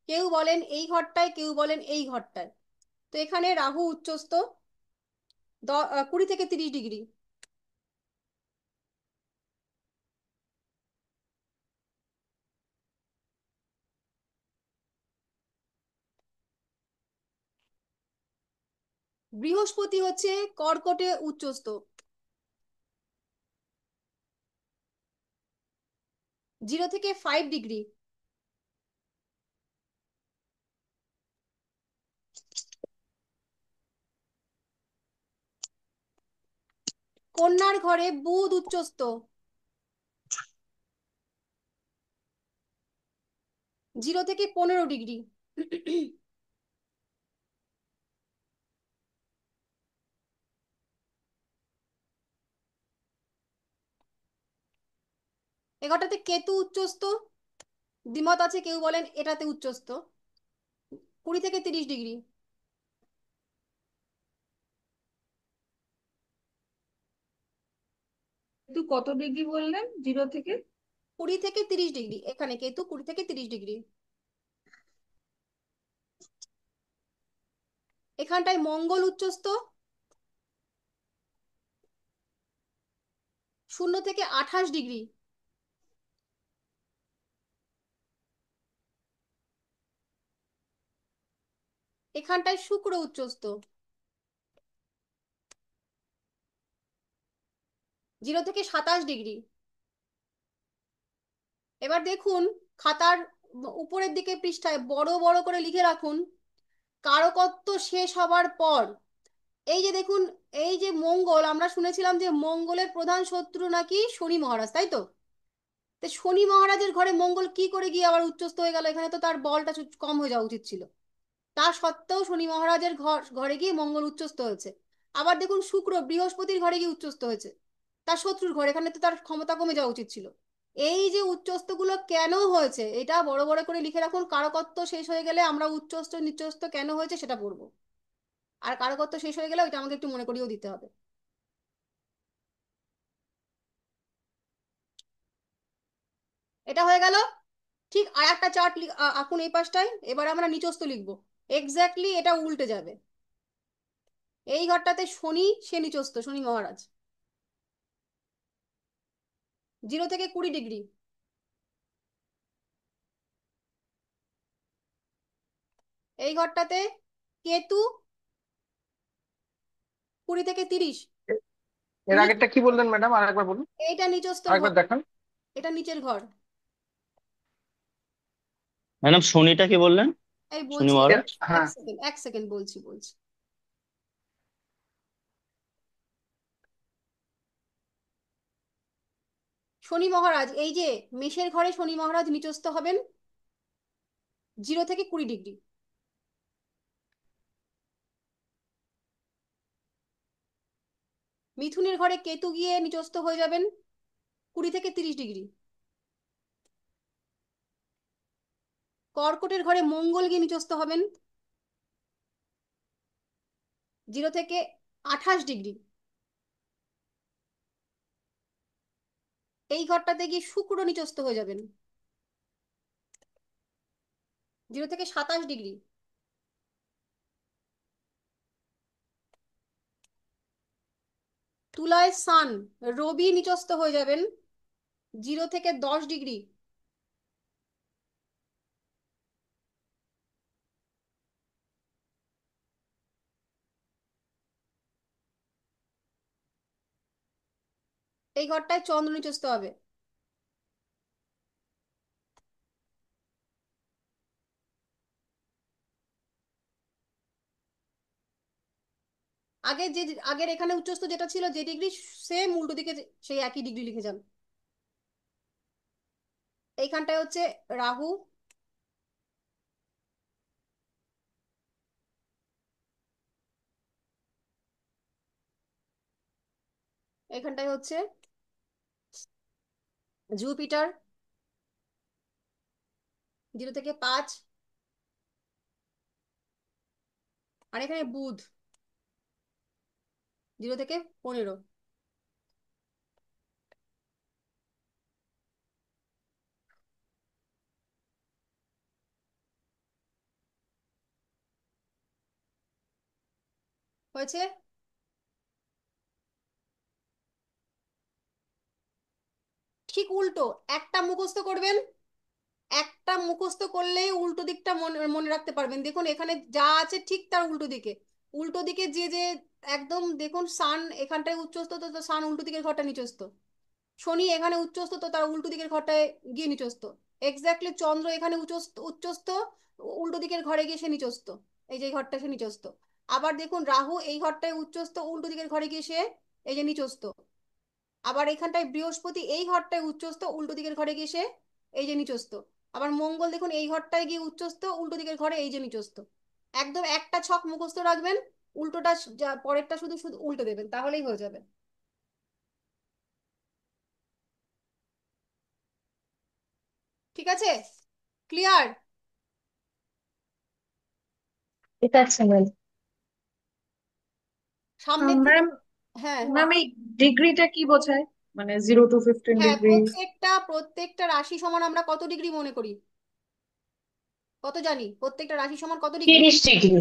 কেউ বলেন এই ঘরটায়, কেউ বলেন এই ঘরটায়। তো এখানে রাহু উচ্চস্থ 20 থেকে 30 ডিগ্রি। বৃহস্পতি হচ্ছে কর্কটে উচ্চস্থ 0 থেকে 5 ডিগ্রি। কন্যার ঘরে বুধ উচ্চস্থ 0 থেকে 15 ডিগ্রি। এঘরটাতে কেতু উচ্চস্থ, দ্বিমত আছে, কেউ বলেন এটাতে উচ্চস্থ 20 থেকে 30 ডিগ্রি। তুই কত ডিগ্রি বললেন? 0 থেকে? 20 থেকে 30 ডিগ্রি, এখানে কেতু 20 থেকে 30 ডিগ্রি। এখানটায় মঙ্গল উচ্চস্থ 0 থেকে 28 ডিগ্রি। এখানটায় শুক্র উচ্চস্থ 0 থেকে 27 ডিগ্রি। এবার দেখুন খাতার উপরের দিকে পৃষ্ঠায় বড় বড় করে লিখে রাখুন, কারকত্ব শেষ হবার পর এই যে দেখুন, এই যে মঙ্গল, আমরা শুনেছিলাম যে মঙ্গলের প্রধান শত্রু নাকি শনি মহারাজ, তাই তো? তো শনি মহারাজের ঘরে মঙ্গল কি করে গিয়ে আবার উচ্চস্থ হয়ে গেল? এখানে তো তার বলটা কম হয়ে যাওয়া উচিত ছিল। তা সত্ত্বেও শনি মহারাজের ঘরে গিয়ে মঙ্গল উচ্চস্থ হয়েছে। আবার দেখুন শুক্র বৃহস্পতির ঘরে গিয়ে উচ্চস্থ হয়েছে, তার শত্রুর ঘরে, এখানে তো তার ক্ষমতা কমে যাওয়া উচিত ছিল। এই যে উচ্চস্থ গুলো কেন হয়েছে এটা বড় বড় করে লিখে রাখুন। কারকত্ব শেষ হয়ে গেলে আমরা উচ্চস্থ নিচস্থ কেন হয়েছে সেটা পড়বো, আর কারকত্ব শেষ হয়ে গেলে ওইটা আমাকে একটু মনে করিয়েও দিতে হবে। এটা হয়ে গেল। ঠিক আর একটা চার্ট আঁকুন এই পাশটায়। এবার আমরা নিচস্থ লিখবো, এক্স্যাক্টলি এটা উল্টে যাবে। এই ঘরটাতে শনি, সে নিচস্থ শনি মহারাজ 0 থেকে 20 ডিগ্রি। এই ঘরটাতে কেতু 20 থেকে 30। এর আগেরটা কি বললেন ম্যাডাম, আর একবার বলুন, এইটা নিচস্থর আরেকবার ঘর, দেখান। এটা নিচের ঘর। ম্যাডাম শনিটা কি বললেন? এই শনি বলছি, মহারাজ। এক হ্যাঁ, সেকেন্ড, এক সেকেন্ড, বলছি। শনি মহারাজ, এই যে মেষের ঘরে শনি মহারাজ নিচস্থ হবেন 0 থেকে 20 ডিগ্রি। মিথুনের ঘরে কেতু গিয়ে নিচস্থ হয়ে যাবেন 20 থেকে 30 ডিগ্রি। কর্কটের ঘরে মঙ্গল গিয়ে নিচস্থ হবেন 0 থেকে 28 ডিগ্রি। এই ঘরটাতে গিয়ে শুক্র নিচস্থ হয়ে যাবেন 0 থেকে 27 ডিগ্রি। তুলায় সান রবি নিচস্থ হয়ে যাবেন 0 থেকে 10 ডিগ্রি। এই ঘরটায় চন্দ্র নিচস্থ হবে। আগে যে আগের এখানে উচ্চস্থ যেটা ছিল যে ডিগ্রি, সেম উল্টো দিকে সেই একই ডিগ্রি লিখে যান। এইখানটায় হচ্ছে রাহু, এখানটায় হচ্ছে জুপিটার 0 থেকে 5, আর এখানে বুধ 0 থেকে 15। হয়েছে? ঠিক উল্টো একটা মুখস্থ করবেন, একটা মুখস্থ করলেই উল্টো দিকটা মনে মনে রাখতে পারবেন। দেখুন এখানে যা আছে ঠিক তার উল্টো দিকে, উল্টো দিকে যে যে একদম দেখুন সান এখানটায় উচ্চস্থ, তো সান উল্টো দিকের ঘরটা নিচস্থ। শনি এখানে উচ্চস্থ, তো তার উল্টো দিকের ঘরটায় গিয়ে নিচস্থ। এক্স্যাক্টলি চন্দ্র এখানে উচ্চস্থ উচ্চস্থ, উল্টো দিকের ঘরে গিয়ে সে নিচস্থ। এই যে এই ঘরটা সে নিচস্থ। আবার দেখুন রাহু এই ঘরটায় উচ্চস্থ, উল্টো দিকের ঘরে গিয়ে সে এই যে নিচস্থ। আবার এখানটায় বৃহস্পতি এই ঘরটায় উচ্চস্থ, উল্টো দিকের ঘরে গিয়ে সে এই যে নিচস্থ। আবার মঙ্গল দেখুন এই ঘরটায় গিয়ে উচ্চস্থ, উল্টো দিকের ঘরে এই যে নিচস্থ। একদম একটা ছক মুখস্থ রাখবেন, উল্টোটা পরেরটা শুধু শুধু উল্টো দেবেন, তাহলেই হয়ে যাবে। ঠিক আছে? ক্লিয়ার? ঠিক আছে ম্যাম। সামনের দিকে। ম্যাম, হ্যাঁ ম্যাম এই ডিগ্রিটা কি বোঝায়? মানে 0 to 15 হ্যাঁ, ডিগ্রি। প্রত্যেকটা রাশি সমান আমরা কত ডিগ্রি মনে করি? কত জানি প্রত্যেকটা রাশি সমান কত ডিগ্রি? 30 ডিগ্রি।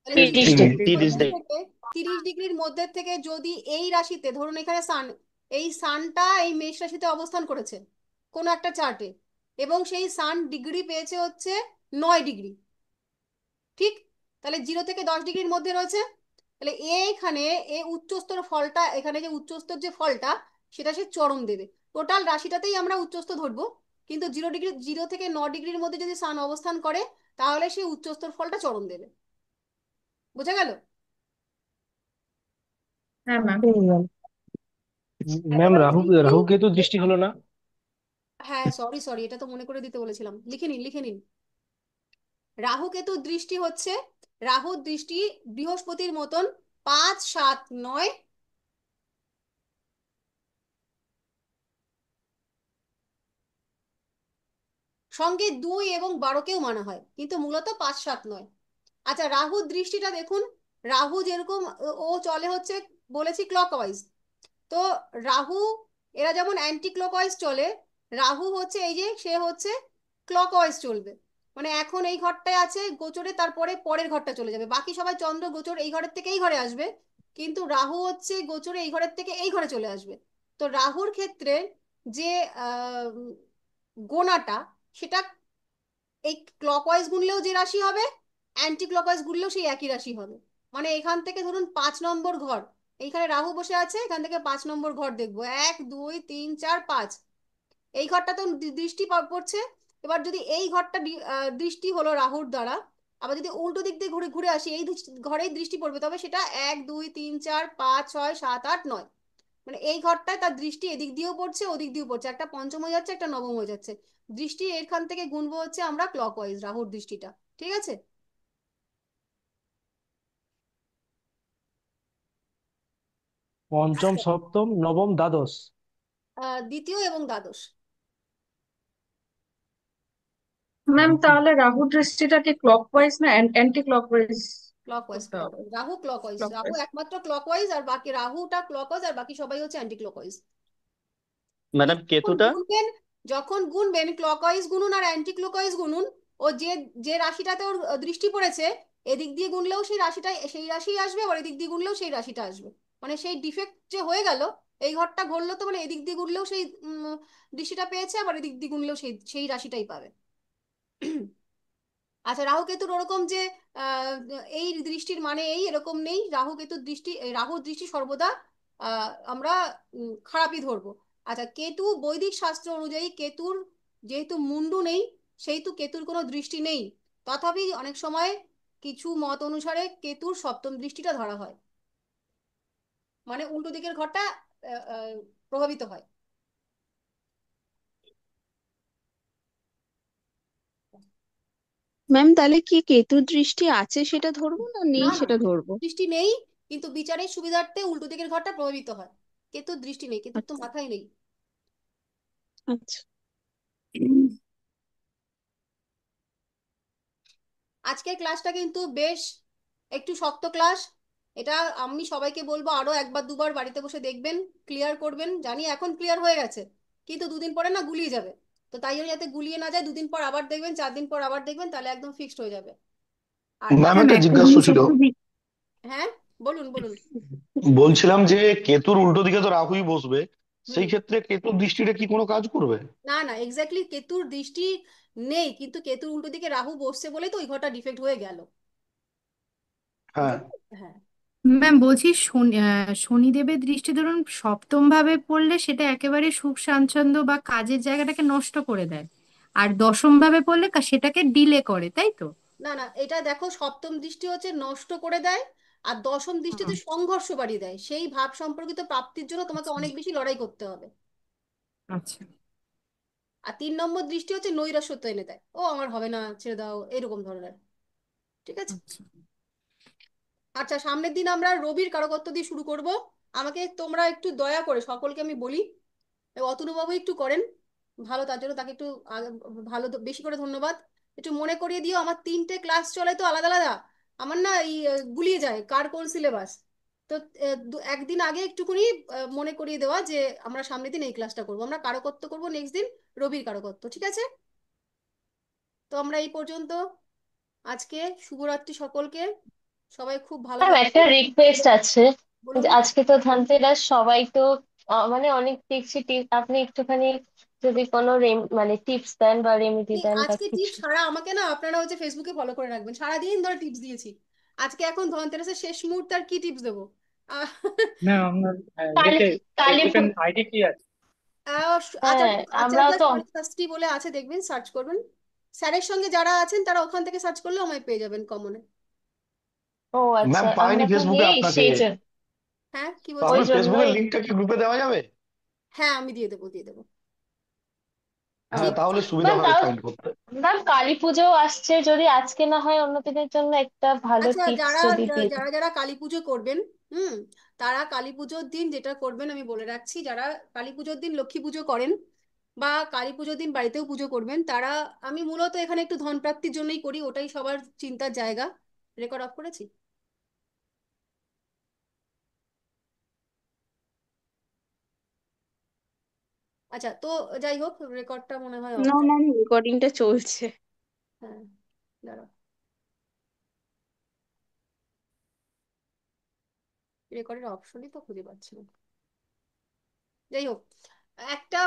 তাহলে 30 30 30 ডিগ্রি। ডিগ্রি। তিরিশ মধ্যে ডিগ্রি থেকে 30 ডিগ্রির মধ্যে থেকে যদি এই রাশিতে ধরুন এখানে সান, এই সানটা এই মেষ রাশিতে অবস্থান করেছে কোনো একটা চার্টে, এবং সেই সান ডিগ্রি পেয়েছে হচ্ছে 9 ডিগ্রি, ঠিক? তাহলে 0 থেকে 10 ডিগ্রির মধ্যে রয়েছে। তাহলে এইখানে এই উচ্চস্তর ফলটা, এখানে যে উচ্চস্তর যে ফলটা সেটা সে চরম দেবে। টোটাল রাশিটাতেই আমরা উচ্চস্থ ধরবো, কিন্তু 0 ডিগ্রি 0 থেকে 9 ডিগ্রির মধ্যে যদি সান অবস্থান করে তাহলে সে উচ্চস্তর ফলটা চরম দেবে। বোঝা গেল? হ্যাঁ ম্যাম। ম্যাম। ম্যাম একেবারে রাহু সিম্পল। রাহু কেতু দৃষ্টি হলো না? হ্যাঁ সরি সরি, এটা তো মনে করে দিতে বলেছিলাম, লিখে নিন লিখে নিন। রাহু কেতুর দৃষ্টি হচ্ছে, রাহুর দৃষ্টি বৃহস্পতির মতন 5, 7, 9, সঙ্গে 2 এবং 12কেও মানা হয়, কিন্তু মূলত 5, 7, 9। আচ্ছা রাহুর দৃষ্টিটা দেখুন, রাহু যেরকম ও চলে হচ্ছে বলেছি ক্লকওয়াইজ, তো রাহু এরা যেমন অ্যান্টি ক্লকওয়াইজ চলে, রাহু হচ্ছে এই যে সে হচ্ছে ক্লকওয়াইজ চলবে। মানে এখন এই ঘরটায় আছে গোচরে, তারপরে পরের ঘরটা চলে যাবে। বাকি সবাই চন্দ্র গোচর এই ঘরের থেকে এই ঘরে আসবে, কিন্তু রাহু হচ্ছে গোচরে এই ঘরের থেকে এই ঘরে চলে আসবে। তো রাহুর ক্ষেত্রে যে আহ, গোনাটা, সেটা এই ক্লকওয়াইজ গুনলেও যে রাশি হবে, অ্যান্টি ক্লকওয়াইজ গুনলেও সেই একই রাশি হবে। মানে এখান থেকে ধরুন 5 নম্বর ঘর, এইখানে রাহু বসে আছে, এখান থেকে 5 নম্বর ঘর দেখবো, 1, 2, 3, 4, 5, এই ঘরটা তো দৃষ্টি পড়ছে। এবার যদি এই ঘরটা দৃষ্টি হলো রাহুর দ্বারা, আবার যদি উল্টো দিক দিয়ে ঘুরে ঘুরে আসি এই ঘরেই দৃষ্টি পড়বে, তবে সেটা 1, 2, 3, 4, 5, 6, 7, 8, 9, মানে এই ঘরটায় তার দৃষ্টি এদিক দিয়েও পড়ছে ওদিক দিয়েও পড়ছে, একটা পঞ্চম হয়ে যাচ্ছে একটা নবম হয়ে যাচ্ছে। দৃষ্টি এখান থেকে গুনবো হচ্ছে আমরা ক্লকওয়াইজ রাহুর দৃষ্টিটা। ঠিক আছে? পঞ্চম, আচ্ছা, সপ্তম, নবম, দ্বাদশ। দ্বিতীয় এবং দ্বাদশ। ম্যাম তাহলে রাহু দৃষ্টিটা কি ক্লকওয়াইজ না অ্যান্টি ক্লকওয়াইজ ক্লকওয়াইজ, করতে হবে? Rahu clockwise, Rahu clockwise. একমাত্র ক্লকওয়াইজ, আর বাকি রাহুটা ক্লকওয়াইজ আর বাকি সবাই হচ্ছে অ্যান্টি ক্লকওয়াইজ। ম্যাডাম যখন কেতুটা? গুনবেন, যখন গুনবেন ক্লকওয়াইজ গুনুন আর অ্যান্টি ক্লকওয়াইজ গুনুন। ও যে যে রাশিটাতে ওর দৃষ্টি পড়েছে, এদিক দিয়ে গুনলেও সেই রাশিটা সেই রাশি আসবে, আবার এদিক দিয়ে গুনলেও সেই রাশিটা আসবে। মানে সেই ডিফেক্ট যে হয়ে গেল, এই ঘরটা ঘুরলো তো মানে এদিক দিয়ে গুনলেও সেই দৃষ্টিটা পেয়েছে, আবার এদিক দিয়ে গুনলেও সেই সেই রাশিটাই পাবে। আচ্ছা, রাহু কেতুর ওরকম যে আহ, এই দৃষ্টির মানে এই এরকম নেই। রাহু কেতুর দৃষ্টি, রাহুর দৃষ্টি সর্বদা আমরা খারাপই ধরবো। আচ্ছা, কেতু বৈদিক শাস্ত্র অনুযায়ী কেতুর যেহেতু মুন্ডু নেই, সেহেতু কেতুর কোনো দৃষ্টি নেই। তথাপি অনেক সময় কিছু মত অনুসারে কেতুর সপ্তম দৃষ্টিটা ধরা হয়, মানে উল্টো দিকের ঘরটা আহ, আহ, প্রভাবিত হয়। ম্যাম তাহলে কি কেতু দৃষ্টি আছে সেটা ধরবো না না নেই না, সেটা ধরবো? দৃষ্টি নেই, কিন্তু বিচারের সুবিধার্থে উল্টো দিকের ঘরটা প্রভাবিত হয়। কেতুর দৃষ্টি নেই, কেতুর তো আচ্ছা মাথায় নেই। আচ্ছা। আজকের ক্লাসটা কিন্তু বেশ একটু শক্ত ক্লাস। এটা আমি সবাইকে বলবো আরো একবার দুবার বাড়িতে বসে দেখবেন, ক্লিয়ার করবেন। জানি এখন ক্লিয়ার হয়ে গেছে, কিন্তু দুদিন পরে না গুলিয়ে যাবে। তো তাই জন্য যাতে গুলিয়ে না যায়, দুদিন পর আবার দেখবেন, 4 দিন পর আবার দেখবেন, তাহলে একদম ফিক্সড হয়ে যাবে। আর ম্যাম ম্যাম একটা একটা জিজ্ঞাসা জিনিস ছিল। একটু হ্যাঁ, বলুন বলুন। বলছিলাম যে কেতুর উল্টো দিকে তো রাহুই বসবে, হুম। সেই ক্ষেত্রে কেতুর দৃষ্টিটা কি কোনো কাজ করবে? না না, এক্স্যাক্টলি কেতুর দৃষ্টি নেই, কিন্তু কেতুর উল্টো দিকে রাহু বসছে বলেই তো ওই ঘরটা ডিফেক্ট হয়ে গেল। হ্যাঁ। বুঝলেন? হ্যাঁ। ম্যাম বলছি শনিদেবের দৃষ্টি ধরুন সপ্তম ভাবে পড়লে সেটা একেবারে সুখ স্বাচ্ছন্দ্য বা কাজের জায়গাটাকে নষ্ট করে দেয়, আর দশম ভাবে পড়লে সেটাকে ডিলে করে, তাই তো? না না, এটা দেখো, সপ্তম দৃষ্টি হচ্ছে নষ্ট করে দেয়, আর দশম দৃষ্টিতে হুম, সংঘর্ষ বাড়িয়ে দেয়। সেই ভাব সম্পর্কিত প্রাপ্তির জন্য তোমাকে আচ্ছা অনেক বেশি লড়াই করতে হবে। আচ্ছা আর 3 নম্বর দৃষ্টি হচ্ছে নৈরাশ্যত্ব এনে দেয়, ও আমার হবে না, ছেড়ে দাও, এরকম ধরনের। ঠিক আছে। আচ্ছা। আচ্ছা, সামনের দিন আমরা রবির কারকত্ব দিয়ে শুরু করব। আমাকে তোমরা একটু দয়া করে, সকলকে আমি বলি, অতনুবাবু একটু করেন ভালো, তার জন্য তাকে একটু ভালো বেশি করে ধন্যবাদ। একটু মনে করিয়ে দিও, আমার 3টে ক্লাস চলে তো আলাদা আলাদা। আমার না এই গুলিয়ে যায় কার কোন সিলেবাস। তো একদিন আগে একটুখানি মনে করিয়ে দেওয়া যে আমরা সামনের দিন এই ক্লাসটা করবো, আমরা কারকত্ব করবো নেক্সট দিন, রবির কারকত্ব। ঠিক আছে? তো আমরা এই পর্যন্ত আজকে। শুভরাত্রি সকলকে, সবাই খুব ভালো ম্যাম থাকবে। একটা রিকোয়েস্ট আছে, বলুন। যে আজকে তো ধনতেরাস, সবাই তো মানে অনেক দেখছি আপনি একটুখানি যদি কোনো মানে টিপস দেন বা রেমেডি দেন বা আজকে টিপস কিছু। সারা আমাকে না, আপনারা হচ্ছে ফেসবুকে ফলো করে রাখবেন, সারাদিন ধরে টিপস দিয়েছি। আজকে এখন ধনতেরাসের শেষ মুহূর্তে আর কি টিপস দেবো? আহ, ম্যাম আপনার কালী ইয়েতে কালী ফেসবুকের আইডি কি আছে? আচার্য হ্যাঁ, আমরা আচার্য তো। শাস্ত্রী বলে আছে, দেখবেন, সার্চ করবেন। স্যারের সঙ্গে যারা আছেন তারা ওখান থেকে সার্চ করলে আমায় পেয়ে যাবেন কমনে। ও আচ্ছা, ম্যাম পাইনি আমরা তো ফেসবুকে নেই আপনাকে। সেই জন্য। হ্যাঁ, কি ওই বলছেন? তাহলে ফেসবুকের জন্যই। লিঙ্কটা কি গ্রুপে দেওয়া যাবে? হ্যাঁ, আমি দিয়ে দেবো, দিয়ে দেবো। হ্যাঁ, ঠিক আছে। তাহলে সুবিধা ম্যাম হয় তাও, ফাইন্ড করতে। ম্যাম কালী পুজো আসছে, যদি আজকে না হয় অন্য দিনের জন্য একটা ভালো আচ্ছা, টিপস যারা যদি দিয়ে দেন। যারা যারা কালী পুজো করবেন, হুম, তারা কালী পুজোর দিন যেটা করবেন আমি বলে রাখছি, যারা কালী পুজোর দিন লক্ষ্মী পুজো করেন বা কালী পুজোর দিন বাড়িতেও পুজো করবেন, তারা, আমি মূলত এখানে একটু ধন প্রাপ্তির জন্যই করি, ওটাই সবার চিন্তার জায়গা। রেকর্ড অফ করেছি। আচ্ছা, তো যাই হোক, রেকর্ডটা মনে হয় অফ। না ম্যাম রেকর্ডিংটা চলছে। হ্যাঁ, দাঁড়াও, রেকর্ডের অপশনই তো খুঁজে পাচ্ছি না। যাই হোক, একটা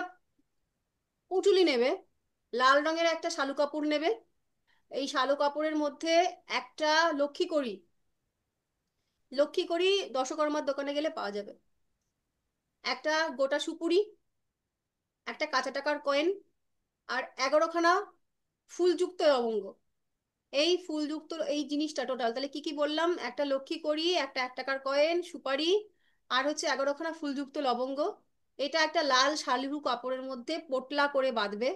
পুঁটুলি নেবে, লাল রঙের একটা শালু কাপড় নেবে। এই শালু কাপড়ের মধ্যে একটা লক্ষ্মী কড়ি, লক্ষ্মী কড়ি দশকর্মার দোকানে গেলে পাওয়া যাবে, একটা গোটা সুপুরি, একটা কাঁচা টাকার কয়েন, আর 11খানা ফুলযুক্ত লবঙ্গ। এই ফুলযুক্ত এই জিনিসটা টোটাল তাহলে কি কি বললাম, একটা লক্ষ্মী কড়ি, একটা 1 টাকার কয়েন, সুপারি, আর হচ্ছে 11খানা ফুলযুক্ত লবঙ্গ। এটা একটা লাল শালু কাপড়ের মধ্যে পোটলা করে বাঁধবে।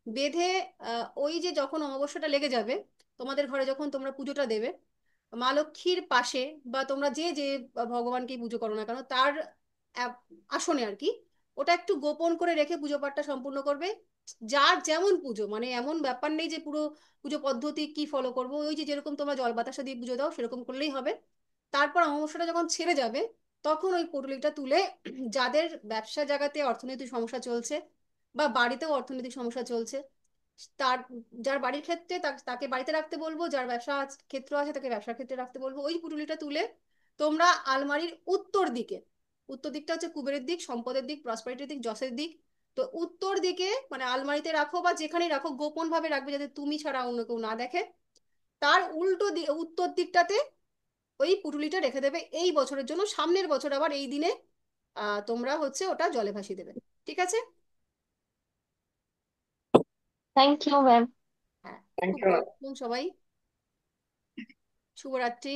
বেঁধে ওই যে যখন অমাবস্যাটা লেগে যাবে, তোমাদের ঘরে যখন তোমরা পুজোটা দেবে, মা লক্ষ্মীর পাশে, বা তোমরা যে যে ভগবানকে পুজো করো না কেন, তার আসনে আর কি, ওটা একটু গোপন করে রেখে পুজো পাঠটা সম্পূর্ণ করবে। যার যেমন পুজো, মানে এমন ব্যাপার নেই যে পুরো পুজো পদ্ধতি কি ফলো করবো, ওই যে যেরকম তোমরা জল বাতাসা দিয়ে পুজো দাও সেরকম করলেই হবে। তারপর অমাবস্যাটা যখন ছেড়ে যাবে তখন ওই পুটুলিটা তুলে যাদের ব্যবসা জায়গাতে অর্থনৈতিক সমস্যা চলছে বা বাড়িতেও অর্থনৈতিক সমস্যা চলছে, তার যার বাড়ির ক্ষেত্রে তাকে বাড়িতে রাখতে বলবো, যার ব্যবসা ক্ষেত্র আছে তাকে ব্যবসার ক্ষেত্রে রাখতে বলবো। ওই পুটুলিটা তুলে তোমরা আলমারির উত্তর দিকে, উত্তর দিকটা হচ্ছে কুবেরের দিক, সম্পদের দিক, প্রসপারিটির দিক, যশের দিক, তো উত্তর দিকে মানে আলমারিতে রাখো বা যেখানেই রাখো গোপন ভাবে রাখবে যাতে তুমি ছাড়া অন্য কেউ না দেখে। তার উল্টো দিক উত্তর দিকটাতে ওই পুটুলিটা রেখে দেবে এই বছরের জন্য, সামনের বছর আবার এই দিনে তোমরা হচ্ছে ওটা জলে ভাসিয়ে দেবে। ঠিক আছে? Thank you ma'am. হ্যাঁ, থ্যাংক খুব ইউ ভালো থাকুন সবাই। শুভরাত্রি।